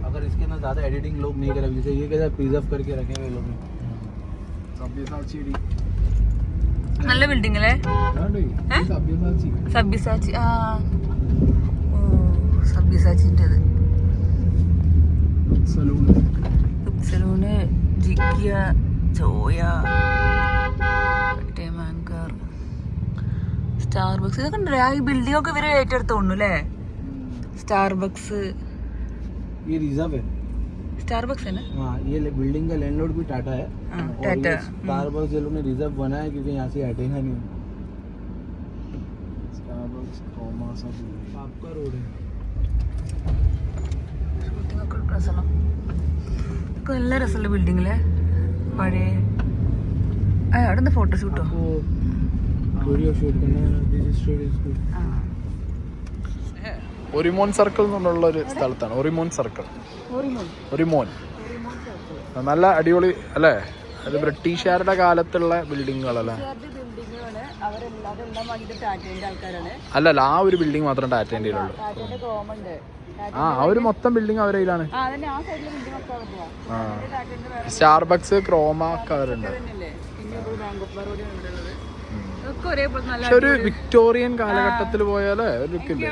अगर इसके अंदर ज़्यादा एडिटिंग लोग नहीं करे, जैसे ये कैसा प्रिजर्व करके रखे हुए लोग. നല്ല ബിൽഡിംഗ് അല്ലേ? സബ്യസാച്ചി. ആ ഓ സബ്യസാച്ചിൻ്റെത്. സലൂണ് ജിക്കിയ ചോയ മാങ്കർ സ്റ്റാർബക്സ്. ഇതൊക്കെ ഉണ്ടല്ലേ? ആ ഈ ബിൽഡിംഗ് ഒക്കെ ഇവര് ഏറ്റെടുത്തോണ്ടു അല്ലേ? स्टारबक्स ये रिजर्व है। स्टारबक्स है ना? हाँ, ये बिल्डिंग का लैंडलॉर्ड भी टाटा है। टाटा। स्टारबक्स ये लोग ने रिजर्व बनाया क्योंकि यहाँ से हटेगा नहीं। आपका रोड है ഷൂട്ടിംഗ് ഒക്കെ രസമാണ്. ഇതൊക്കെ നല്ല രസമുള്ള ബിൽഡിങ്ങില് പഴയ അവിടെ നിന്ന് ഫോട്ടോഷൂട്ടോ. वीडियो शूट करना है दिस स्टूडियो स्कूल ഒരിമോൻ സർക്കിൾ എന്നുള്ള ഒരു സ്ഥലത്താണ്. ഒരിമോൻ സർക്കിൾ. ഒരിമോൻ നല്ല അടിപൊളി അല്ലേ? അത് ബ്രിട്ടീഷുകാരുടെ കാലത്തുള്ള ബിൽഡിങ്ങുകളല്ലേ? അല്ലല്ല, ആ ഒരു ബിൽഡിംഗ് മാത്രം ടാറ്റേൻ്റെ ഉള്ളൂ. ആ ഒരു മൊത്തം ബിൽഡിംഗ് അവരുടെ കയ്യിലാണ്. സ്റ്റാർബക്സ്, ക്രോമ ഒക്കെ അവരുണ്ട്. പക്ഷെ ഒരു വിക്ടോറിയൻ കാലഘട്ടത്തിൽ പോയാലേ ഒരു ലുക്കില്ലേ?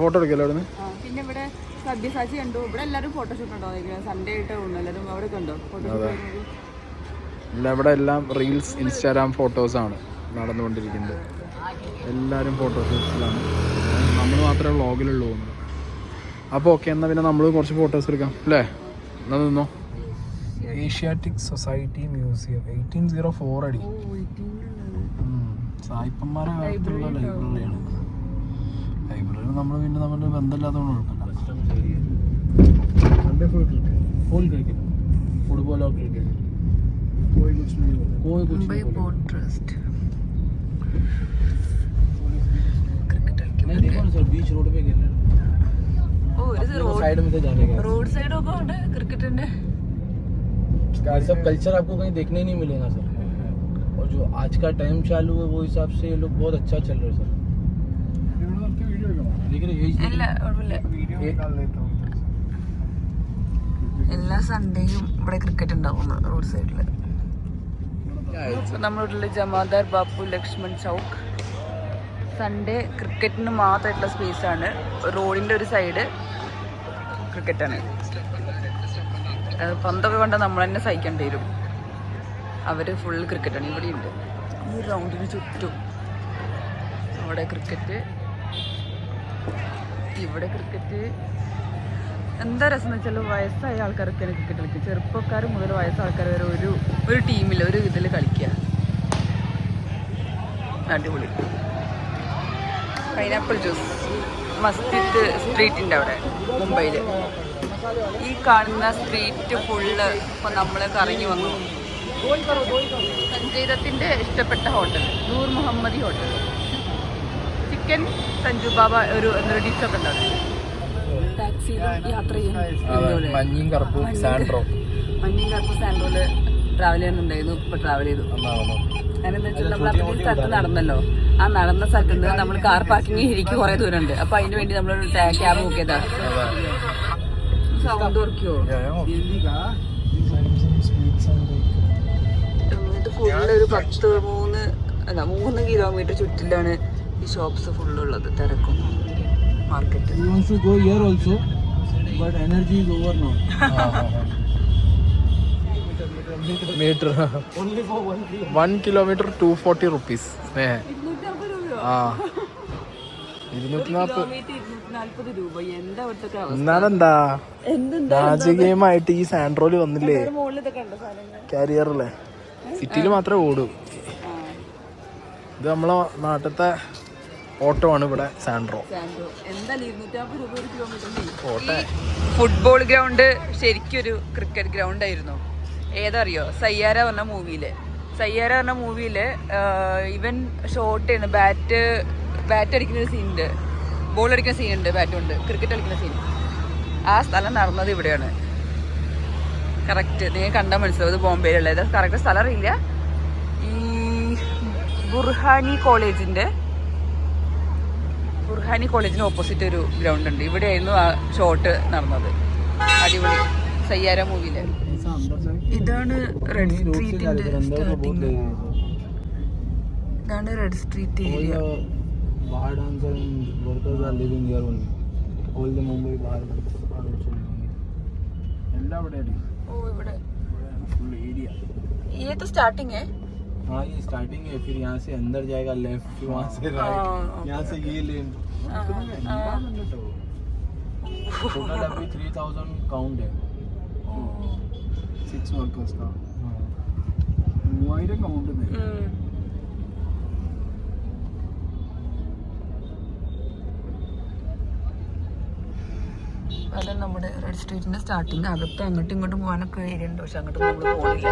ഫോട്ടോ എടുക്കല്ലോ അവിടുന്ന്. പിന്നെ ഇവിടെ സബ്യസാച്ചി കണ്ടു. ഇവിടെ എല്ലാവരും ഫോട്ടോഷൂട്ട് ഉണ്ടോ? സൺഡേ ആയിട്ട് തോന്നുന്നു എല്ലാവരും അവിടെ കണ്ടോ ഫോട്ടോഷൂട്ട്? ഇല്ല, ഇവിടെ എല്ലാം റീൽസ്, ഇൻസ്റ്റാഗ്രാം ഫോട്ടോസാണ് നടന്നുകൊണ്ടിരിക്കുന്നത്. എല്ലാവരും ഫോട്ടോഷൂട്ട്സിലാണ്. നമ്മൾ മാത്രമേ വ്ളോഗിലുള്ളൂ. അപ്പോൾ ഓക്കെ, എന്നാൽ പിന്നെ നമ്മൾ കുറച്ച് ഫോട്ടോസ് എടുക്കാം അല്ലേ? എന്നാൽ നിന്നോ. ഏഷ്യാറ്റിക് സൊസൈറ്റി മ്യൂസിയം 1804 അടി. സായിപ്പന്മാരെ കാലത്തുള്ള ലൈബ്രറിയാണ്. ലൈബ്രറി നമ്മൾ പിന്നെ നമ്മുടെ ബന്ധമില്ലാത്തതുകൊണ്ട് फुल क्रिकेट फुटबॉल और क्रिकेट कोई कुछ नहीं होता. कोई कुछ मुंबई नहीं पोर्ट ट्रस्ट नहीं. देखो ना सर, बीच रोड पे खेल रहे हैं. ഓ ഇത് साइड में तो जाने का റോഡ് സൈഡ് ഒക്കെ ഉണ്ട് ക്രിക്കറ്റിന്റെ. ये सब कल्चर आपको कहीं देखने नहीं मिलेगा सर. और जो आज का टाइम चालू है वो हिसाब से ये लोग बहुत अच्छा चल रहे हैं सर. देख रहे हैं എല്ലാ എല്ലാ സൺഡേയും ഇവിടെ ക്രിക്കറ്റ് ഉണ്ടാവും റോഡ് സൈഡില്. നമ്മളുള്ള ജമാദാർ ബാപ്പു ലക്ഷ്മൺ ചൗക്ക് സൺഡേ ക്രിക്കറ്റിന് മാത്രമായിട്ടുള്ള സ്പേസാണ്. റോഡിൻ്റെ ഒരു സൈഡ് ക്രിക്കറ്റാണ്. പന്തൊക്കെ കൊണ്ട് നമ്മൾ തന്നെ സഹിക്കേണ്ടി വരും. അവർ ഫുൾ ക്രിക്കറ്റാണ്. ഇവിടെയുണ്ട് ഈ റൗണ്ടിന് ചുറ്റും. അവിടെ ക്രിക്കറ്റ്, ഇവിടെ ക്രിക്കറ്റ്. എന്താ രസം എന്ന് വെച്ചാൽ വയസ്സായ ആൾക്കാരൊക്കെയാണ് ക്രിക്കറ്റ് കളിക്കുക. ചെറുപ്പക്കാർ മുതൽ വയസ്സായ ആൾക്കാർ വരെ ഒരു ടീമിൽ ഒരു ഇതിൽ കളിക്കുക. അടിപൊളി. പൈനാപ്പിൾ ജ്യൂസ് മസ്ജിദ് സ്ട്രീറ്റിൻ്റെ അവിടെ മുംബൈയിൽ. ഈ കാണുന്ന സ്ട്രീറ്റ് ഫുള്ള് ഇപ്പം നമ്മൾ കറങ്ങി വന്നു. സഞ്ജയ് ദത്തിൻ്റെ ഇഷ്ടപ്പെട്ട ഹോട്ടൽ നൂർ മുഹമ്മദി ഹോട്ടൽ. ചിക്കൻ സഞ്ജു ബാബ എന്നൊരു ഡിഷൊക്കെ ഉണ്ടാവും. ടാക്സിയിൽ യാത്ര ചെയ്യാൻ മഞ്ഞയും കറുപ്പും സാൻഡ്രോ. മഞ്ഞയും കറുപ്പും സാൻഡ്രോയില് ട്രാവൽ ചെയ്യുന്നുണ്ടായിരുന്നു. ഇപ്പോൾ ട്രാവൽ ചെയ്തു. അതിനെന്താ വെച്ചാൽ നമ്മൾ അത്രയും സ്ഥലത്ത് നടന്നല്ലോ. ആ നടന്ന സ്ഥലത്ത് നിന്ന് നമ്മൾ കാർ പാർക്കിംഗ് എനിക്ക് കുറേ ദൂരമുണ്ട്. അപ്പോൾ അതിന് വേണ്ടി നമ്മളൊരു ക്യാബ് ബുക്ക് ചെയ്താണ്. സൗണ്ട് ഓർക്കിയോ? ഇത് ഫുള്ളൊരു 3 കിലോമീറ്റർ ചുറ്റിലാണ് ഈ ഷോപ്സ് ഫുള്ളുള്ളത്. തിരക്കും market. He wants to go here also, but energy is over now. Metre Only for 1 kilometer. 1 kilometer 240 rupees. ആ 240 രൂപ. എന്താ ഇവിടുത്തെ അവസ്ഥ? എന്നാലെന്താ രാജകീയമായിട്ട് ഈ സാൻഡ്രോയില് വന്നില്ലേ മുകളിൽ ഇതൊക്കെ ഉണ്ടോ സാധനങ്ങൾ? കാരിയറല്ലേ? സിറ്റിയിൽ മാത്രമേ ഓടൂ. ഇത് നമ്മളെ നാട്ടിലത്തെ ഓട്ടോ ആണ് ഇവിടെ സാൻഡ്രോ. ഫുട്ബോൾ ഗ്രൗണ്ട് ശരിക്കും ഒരു ക്രിക്കറ്റ് ഗ്രൗണ്ട് ആയിരുന്നു. ഏതറിയോ? സയ്യാര പറഞ്ഞ മൂവിയില് ഇവൻ ഷോട്ട് ചെയ്യുന്ന ബാറ്റ് അടിക്കുന്ന ഒരു സീനുണ്ട്, ബോൾ അടിക്കുന്ന സീനുണ്ട്, ബാറ്റ് കൊണ്ട് ക്രിക്കറ്റ് കളിക്കുന്ന സീൻ. ആ സ്ഥലം നടന്നത് ഇവിടെയാണ്. കറക്റ്റ് നിങ്ങൾ കണ്ടാൽ മനസ്സിലാവും ഇത് ബോംബെയിലുള്ളത്. കറക്റ്റ് സ്ഥലം അറിയില്ല. ഈ ബുർഹാനി കോളേജിന് ഓപ്പോസിറ്റ് ഒരു ഗ്രൗണ്ട് ഉണ്ട്. ഇവിടെയായിരുന്നു ആ ഷോട്ട് നടന്നത്. അടിപൊളി. സയ്യാര മൂവിയില്. ഇതാണ് റെഡ് സ്ട്രീറ്റിന്റെ സ്റ്റാർട്ടിങ്. ഇതാണ് റെഡ് സ്ട്രീറ്റ് ഏരിയ. ഓ ഇവിടെ ये तो स्टार्टिंग है. हाँ ये स्टार्टिंग है. फिर यहाँ से अंदर जाएगा लेफ्ट, फिर वहाँ से राइट, यहाँ से ये लेन. टोटल अभी 3000 काउंट है. 6 वर्कर्स का 3000 काउंट है. അതാണ് നമ്മുടെ റെഡ് സ്ട്രീറ്റിന്റെ സ്റ്റാർട്ടിങ്. അകത്ത് അങ്ങോട്ടും ഇങ്ങോട്ടും പോകാനൊക്കെ ഏരിയ ഉണ്ട്, പക്ഷെ അങ്ങോട്ട് നമ്മൾ പോകില്ല.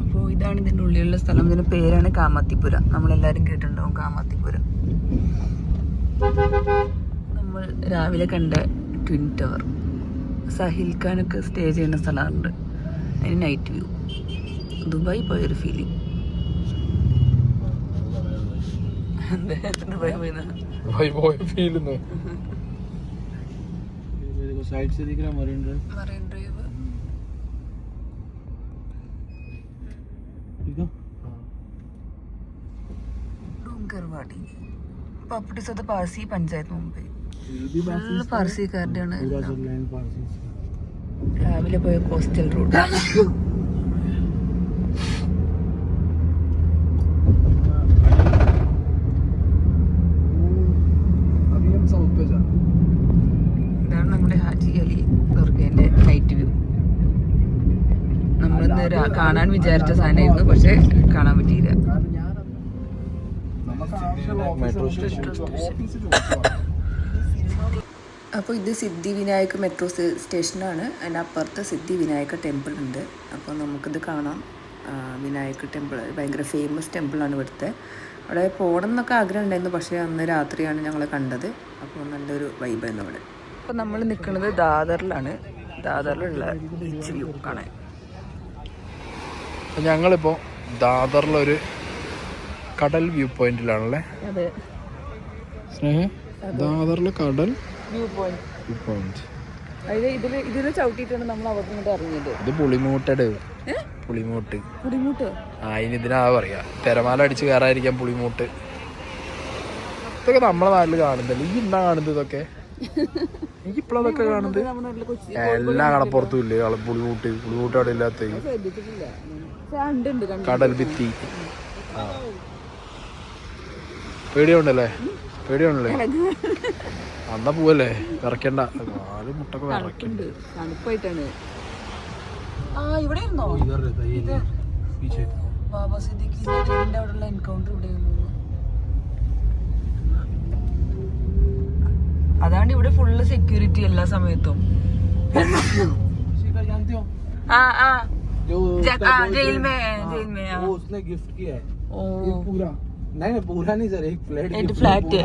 അപ്പോൾ ഇതാണ് ഇതിൻ്റെ ഉള്ളിലുള്ള സ്ഥലം. ഇതിൻ്റെ പേരാണ് കാമാത്തിപുര. നമ്മളെല്ലാവരും കേട്ടിട്ടുണ്ടാവും കാമാത്തിപുര. നമ്മൾ രാവിലെ കണ്ട ട്വിൻ ടവർ, സഹിൽ ഖാനൊക്കെ സ്റ്റേ ചെയ്യുന്ന സ്ഥലമുണ്ട്. അതിന് നൈറ്റ് വ്യൂ. ദുബായ് പോയൊരു ഫീലിംഗ്. ദുബായ് പോയ ഫീൽ साइड से दिख रहा है मरीन ड्राइव. Marine drive. ठीक है. Dongarwadi properties of the Parsi panchayat Mumbai. ये भी ഫുള്ള് പാർസിക്കാരുടെയാണ്. पूरा सब लैंड पार्सेस. രാവിലെ പോയ കോസ്റ്റൽ റോഡ്. अभी हम साउथ पे जा. ഇതാണ് നമ്മുടെ ഹാജി അലി ദുർഗേന്റെ നൈറ്റ് വ്യൂ. നമ്മളിന്ന് കാണാൻ വിചാരിച്ച സാധനമായിരുന്നു, പക്ഷെ കാണാൻ പറ്റിയില്ല. Metro station. അപ്പോൾ ഇത് സിദ്ധി വിനായക മെട്രോ സ്റ്റേഷനാണ്. അതിൻ്റെ അപ്പുറത്ത് സിദ്ധി വിനായക ടെമ്പിൾ ഉണ്ട്. അപ്പോൾ നമുക്കിത് കാണാം. വിനായക ടെമ്പിൾ ഭയങ്കര ഫേമസ് ടെമ്പിളാണ് ഇവിടുത്തെ. അവിടെ പോകണം എന്നൊക്കെ ആഗ്രഹം ഉണ്ടായിരുന്നു, പക്ഷേ അന്ന് രാത്രിയാണ് ഞങ്ങൾ കണ്ടത്. അപ്പോൾ നല്ലൊരു വൈബായിരുന്നു അവിടെ. അപ്പോൾ നമ്മൾ നിൽക്കുന്നത് ദാദറിലാണ്. ദാദറിലുള്ള ബീച്ച് വ്യൂ കാണാൻ. ഞങ്ങളിപ്പോൾ ദാദറിലൊരു കടൽ വ്യൂ പോയിന്റിലാണല്ലേ. അതെ, സ്നേഹം ദാദറിലെ കടൽ വ്യൂ പോയിന്റ്. View point. അതായത് ഇതിൽ ചവിട്ടിയിട്ടാണ് നമ്മൾ അവിടെ നിന്ന് ഇറങ്ങിയത്. ഇത് പുളിമൂട്ടട്. പുളിമൂട്ട്. കുടിമൂട്ടോ? ഇനി ഇതിനാ പറയാ, തിരമാല അടിച്ച് കയറാതിരിക്കാൻ പുളിമൂട്ട്. ഇതൊക്കെ നമ്മളെ നാട്ടിൽ കാണുന്നില്ല. ഈ എന്നാ കാണുന്നത് ഇതൊക്കെ? എനിക്ക് ഇപ്പോഴതൊക്കെ കാണുന്നത് എല്ലാ കടപ്പുറത്തും ഇല്ലേ പുളിമൂട്ട്. പുളിമൂട്ട് അവിടെ ഇല്ലാത്ത കടൽ ഭിത്തി. പേടിയുണ്ടല്ലേ? പേടിയുണ്ടല്ലേ? അന്നാ പോവല്ലേ? വിറക്കണ്ട. നാല് മുട്ടൊക്കെ വിറക്കുന്നുണ്ട്. തണുപ്പായിട്ടാണ്. ആ ഇവിടെ ഇരുന്നോ? इधर रहता है ये पीछे. ബാബ സിദ്ദീഖിന്റെ വീടിന്റെ അവിടെയുള്ള എൻകൗണ്ടർ ഇവിടെയായിരുന്നു. അതാണ് ഇവിടെ ഫുള്ള് സെക്യൂരിറ്റി എല്ലാ സമയത്തും. शिखर जानते हो? जो जेल में वो उसने गिफ्ट किया है. ओ ये पूरा नहीं पूरा नहीं सर, एक फ्लैट. एक फ्लैट है.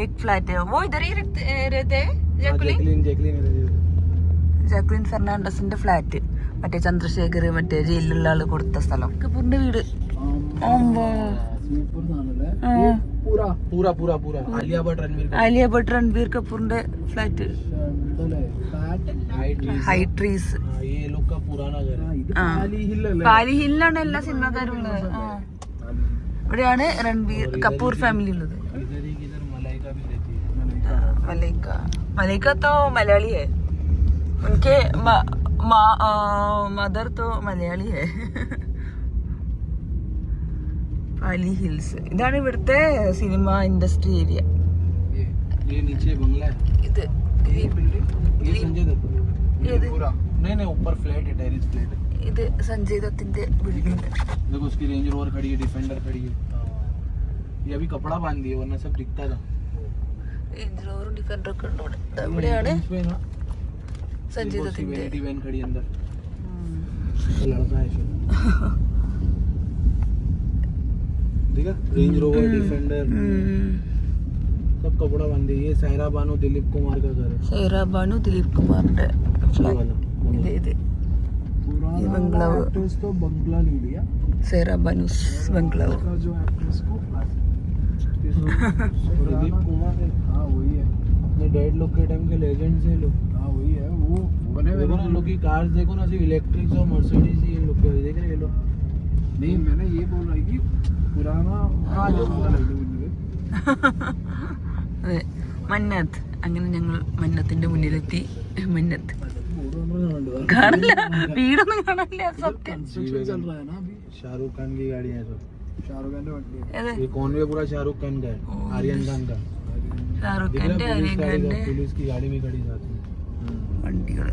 एक फ्लैट है. वो इधर ही रहते हैं. ജാക്ലിൻ ഫെർണാണ്ടസിന്റെ ഫ്ലാറ്റ്. മറ്റേ ചന്ദ്രശേഖർ മറ്റേ ജയിലിലുള്ള ആള് കൊടുത്ത സ്ഥലം. കപൂറിന്റെ വീട്. पूरा पूरा पूरा पूरा आलिया भट्ट रणबीर കപൂറിന്റെ ഫ്ലാറ്റ്. High trees. ये लोग का पुराना घर है. പാലി ഹില്ലാണ് എല്ലാ സിനിമാക്കാരും ഉള്ളത്. ഇവിടെയാണ് रणबीर കപൂർ ഫാമിലി ഉള്ളത്. इधर मलाइका भी रहती है. मलाइका तो मलयाली है. उनके मदर तो मलयाली है. പാലി ഹിൽസ്. ഇതാണ് ഇവിടുത്തെ സിനിമ ഇൻഡസ്ട്രി ഏരിയ. ये नीचे बंगला है. ഇത് ये संजय दत्त. ये पूरा नहीं ऊपर फ्लैट है, टेरेस फ्लैट है. ഇത് സഞ്ജയ് ദത്തിന്റെ ബിൽഡിംഗ്. देखो उसकी रेंज रोवर खड़ी है, डिफेंडर खड़ी है. ये अभी कपड़ा बांध दिए वरना सब दिखता था. റേഞ്ച് റോവറും ഡിഫൻഡർ ഒക്കെ ഉണ്ട് ഇവിടെ. ഇവിടെയാണ് സഞ്ജയ് ദത്തിന്റെ. वैनिटी वैन खड़ी अंदर. लड़का है देखा, रेंज रोवर डिफेंडर सब कपड़ा बांध दिए. ये सायरा बानो दिलीप कुमार का घर है. സൈറ ബാനു ദിലീപ് കുമാറിന്റെ ഇത് ये बंगलाव. तो बंगला ले लिया. സൈറ ബാനുസ് ബംഗ്ലാവ്. जो एक्ट्रेस को दिलीप कुमार है. हाँ वही है. अपने डैड लोग के टाइम के लेजेंड्स हैं लोग. हाँ वही है. वो देखो ना लोग की कार्स देखो ना, सिर्फ इलेक्ट्रिक और मर्सिडीज ही लोग के देख रहे हैं लोग. नहीं मैंने ये बोल रहा है कि पुराना. हाँ जो അതെ, മന്നത്ത്. അങ്ങനെ ഞങ്ങൾ മന്നത്തിന്റെ മുന്നിലെത്തി. മന്നത്ത് കാണില്ല, വീടൊന്നും കാണില്ല. സത്യം. शाहरुख खान की गाड़ी है सब. शाहरुख खान ഏത്? ये कॉन्वे पूरा शाहरुख खान का है. आर्यन खान का. ഷാറുഖ് ഖാന്റെ ആര്യൻ ഖാന്റെ पुलिस की गाड़ी भी खड़ी साथ में. വണ്ടികള്.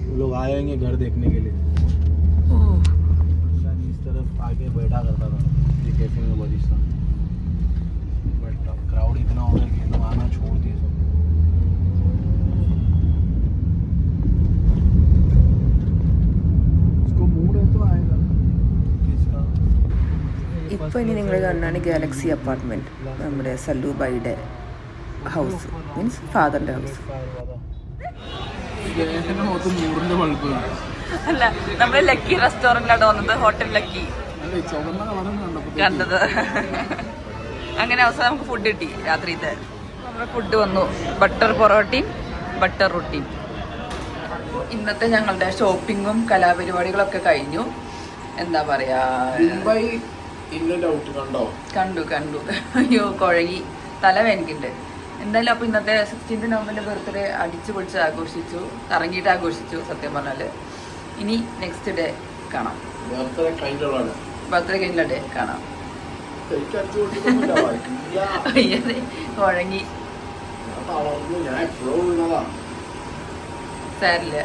वो लोग आए होंगे घर देखने के लिए. ഓ इस तरफ आके बैठा करता था ये कैफे में बजिस्तान. बट क्राउड इतना हो गया कि लोग आना छोड़ दिए सब. ഇപ്പോൾ ഇനി നിങ്ങൾ കാണുന്നതാണ് ഗാലക്സി അപ്പാർട്ട്മെൻറ്റ്, നമ്മുടെ സല്ലൂബായിയുടെ ഹൗസ്, മീൻസ് ഫാദറിൻ്റെ ഹൗസ്. മൊത്തം 100ന്റെ ബൾബ് അല്ല, നമ്മൾ ലക്കി റെസ്റ്റോറൻറ്റിലാണ് വന്നത്, ഹോട്ടൽ ലക്കി ചുവന്ന കളറും കണ്ടത്. അങ്ങനെ അവസാനം നമുക്ക് ഫുഡ് കിട്ടി രാത്രിത്തെ. നമ്മുടെ ഫുഡ് വന്നു, ബട്ടർ പൊറോട്ടയും ബട്ടർ റൊട്ടിയും. ഇന്നത്തെ ഞങ്ങളുടെ ഷോപ്പിങ്ങും കലാപരിപാടികളൊക്കെ കഴിഞ്ഞു. എന്താ പറയാ, മുംബൈ ഇന്നലെ ഔട്ട് കണ്ടോ? കണ്ടു. അയ്യോ കുഴകി, തല വേനിക്കുണ്ട്. എന്തായാലും അപ്പോൾ ഇന്നത്തെ 16th നവംബറിൻ്റെ ബർത്ത്ഡേ അടിച്ചു പൊളിച്ച് ആഘോഷിച്ചു, കറങ്ങിയിട്ട് ആഘോഷിച്ചു സത്യം പറഞ്ഞാൽ. ഇനി നെക്സ്റ്റ് ഡേ കാണാം, ബർത്ത്ഡേ കഴിഞ്ഞ ഡേ കാണാം. അയ്യേ കുഴങ്ങി, സാരില്ല.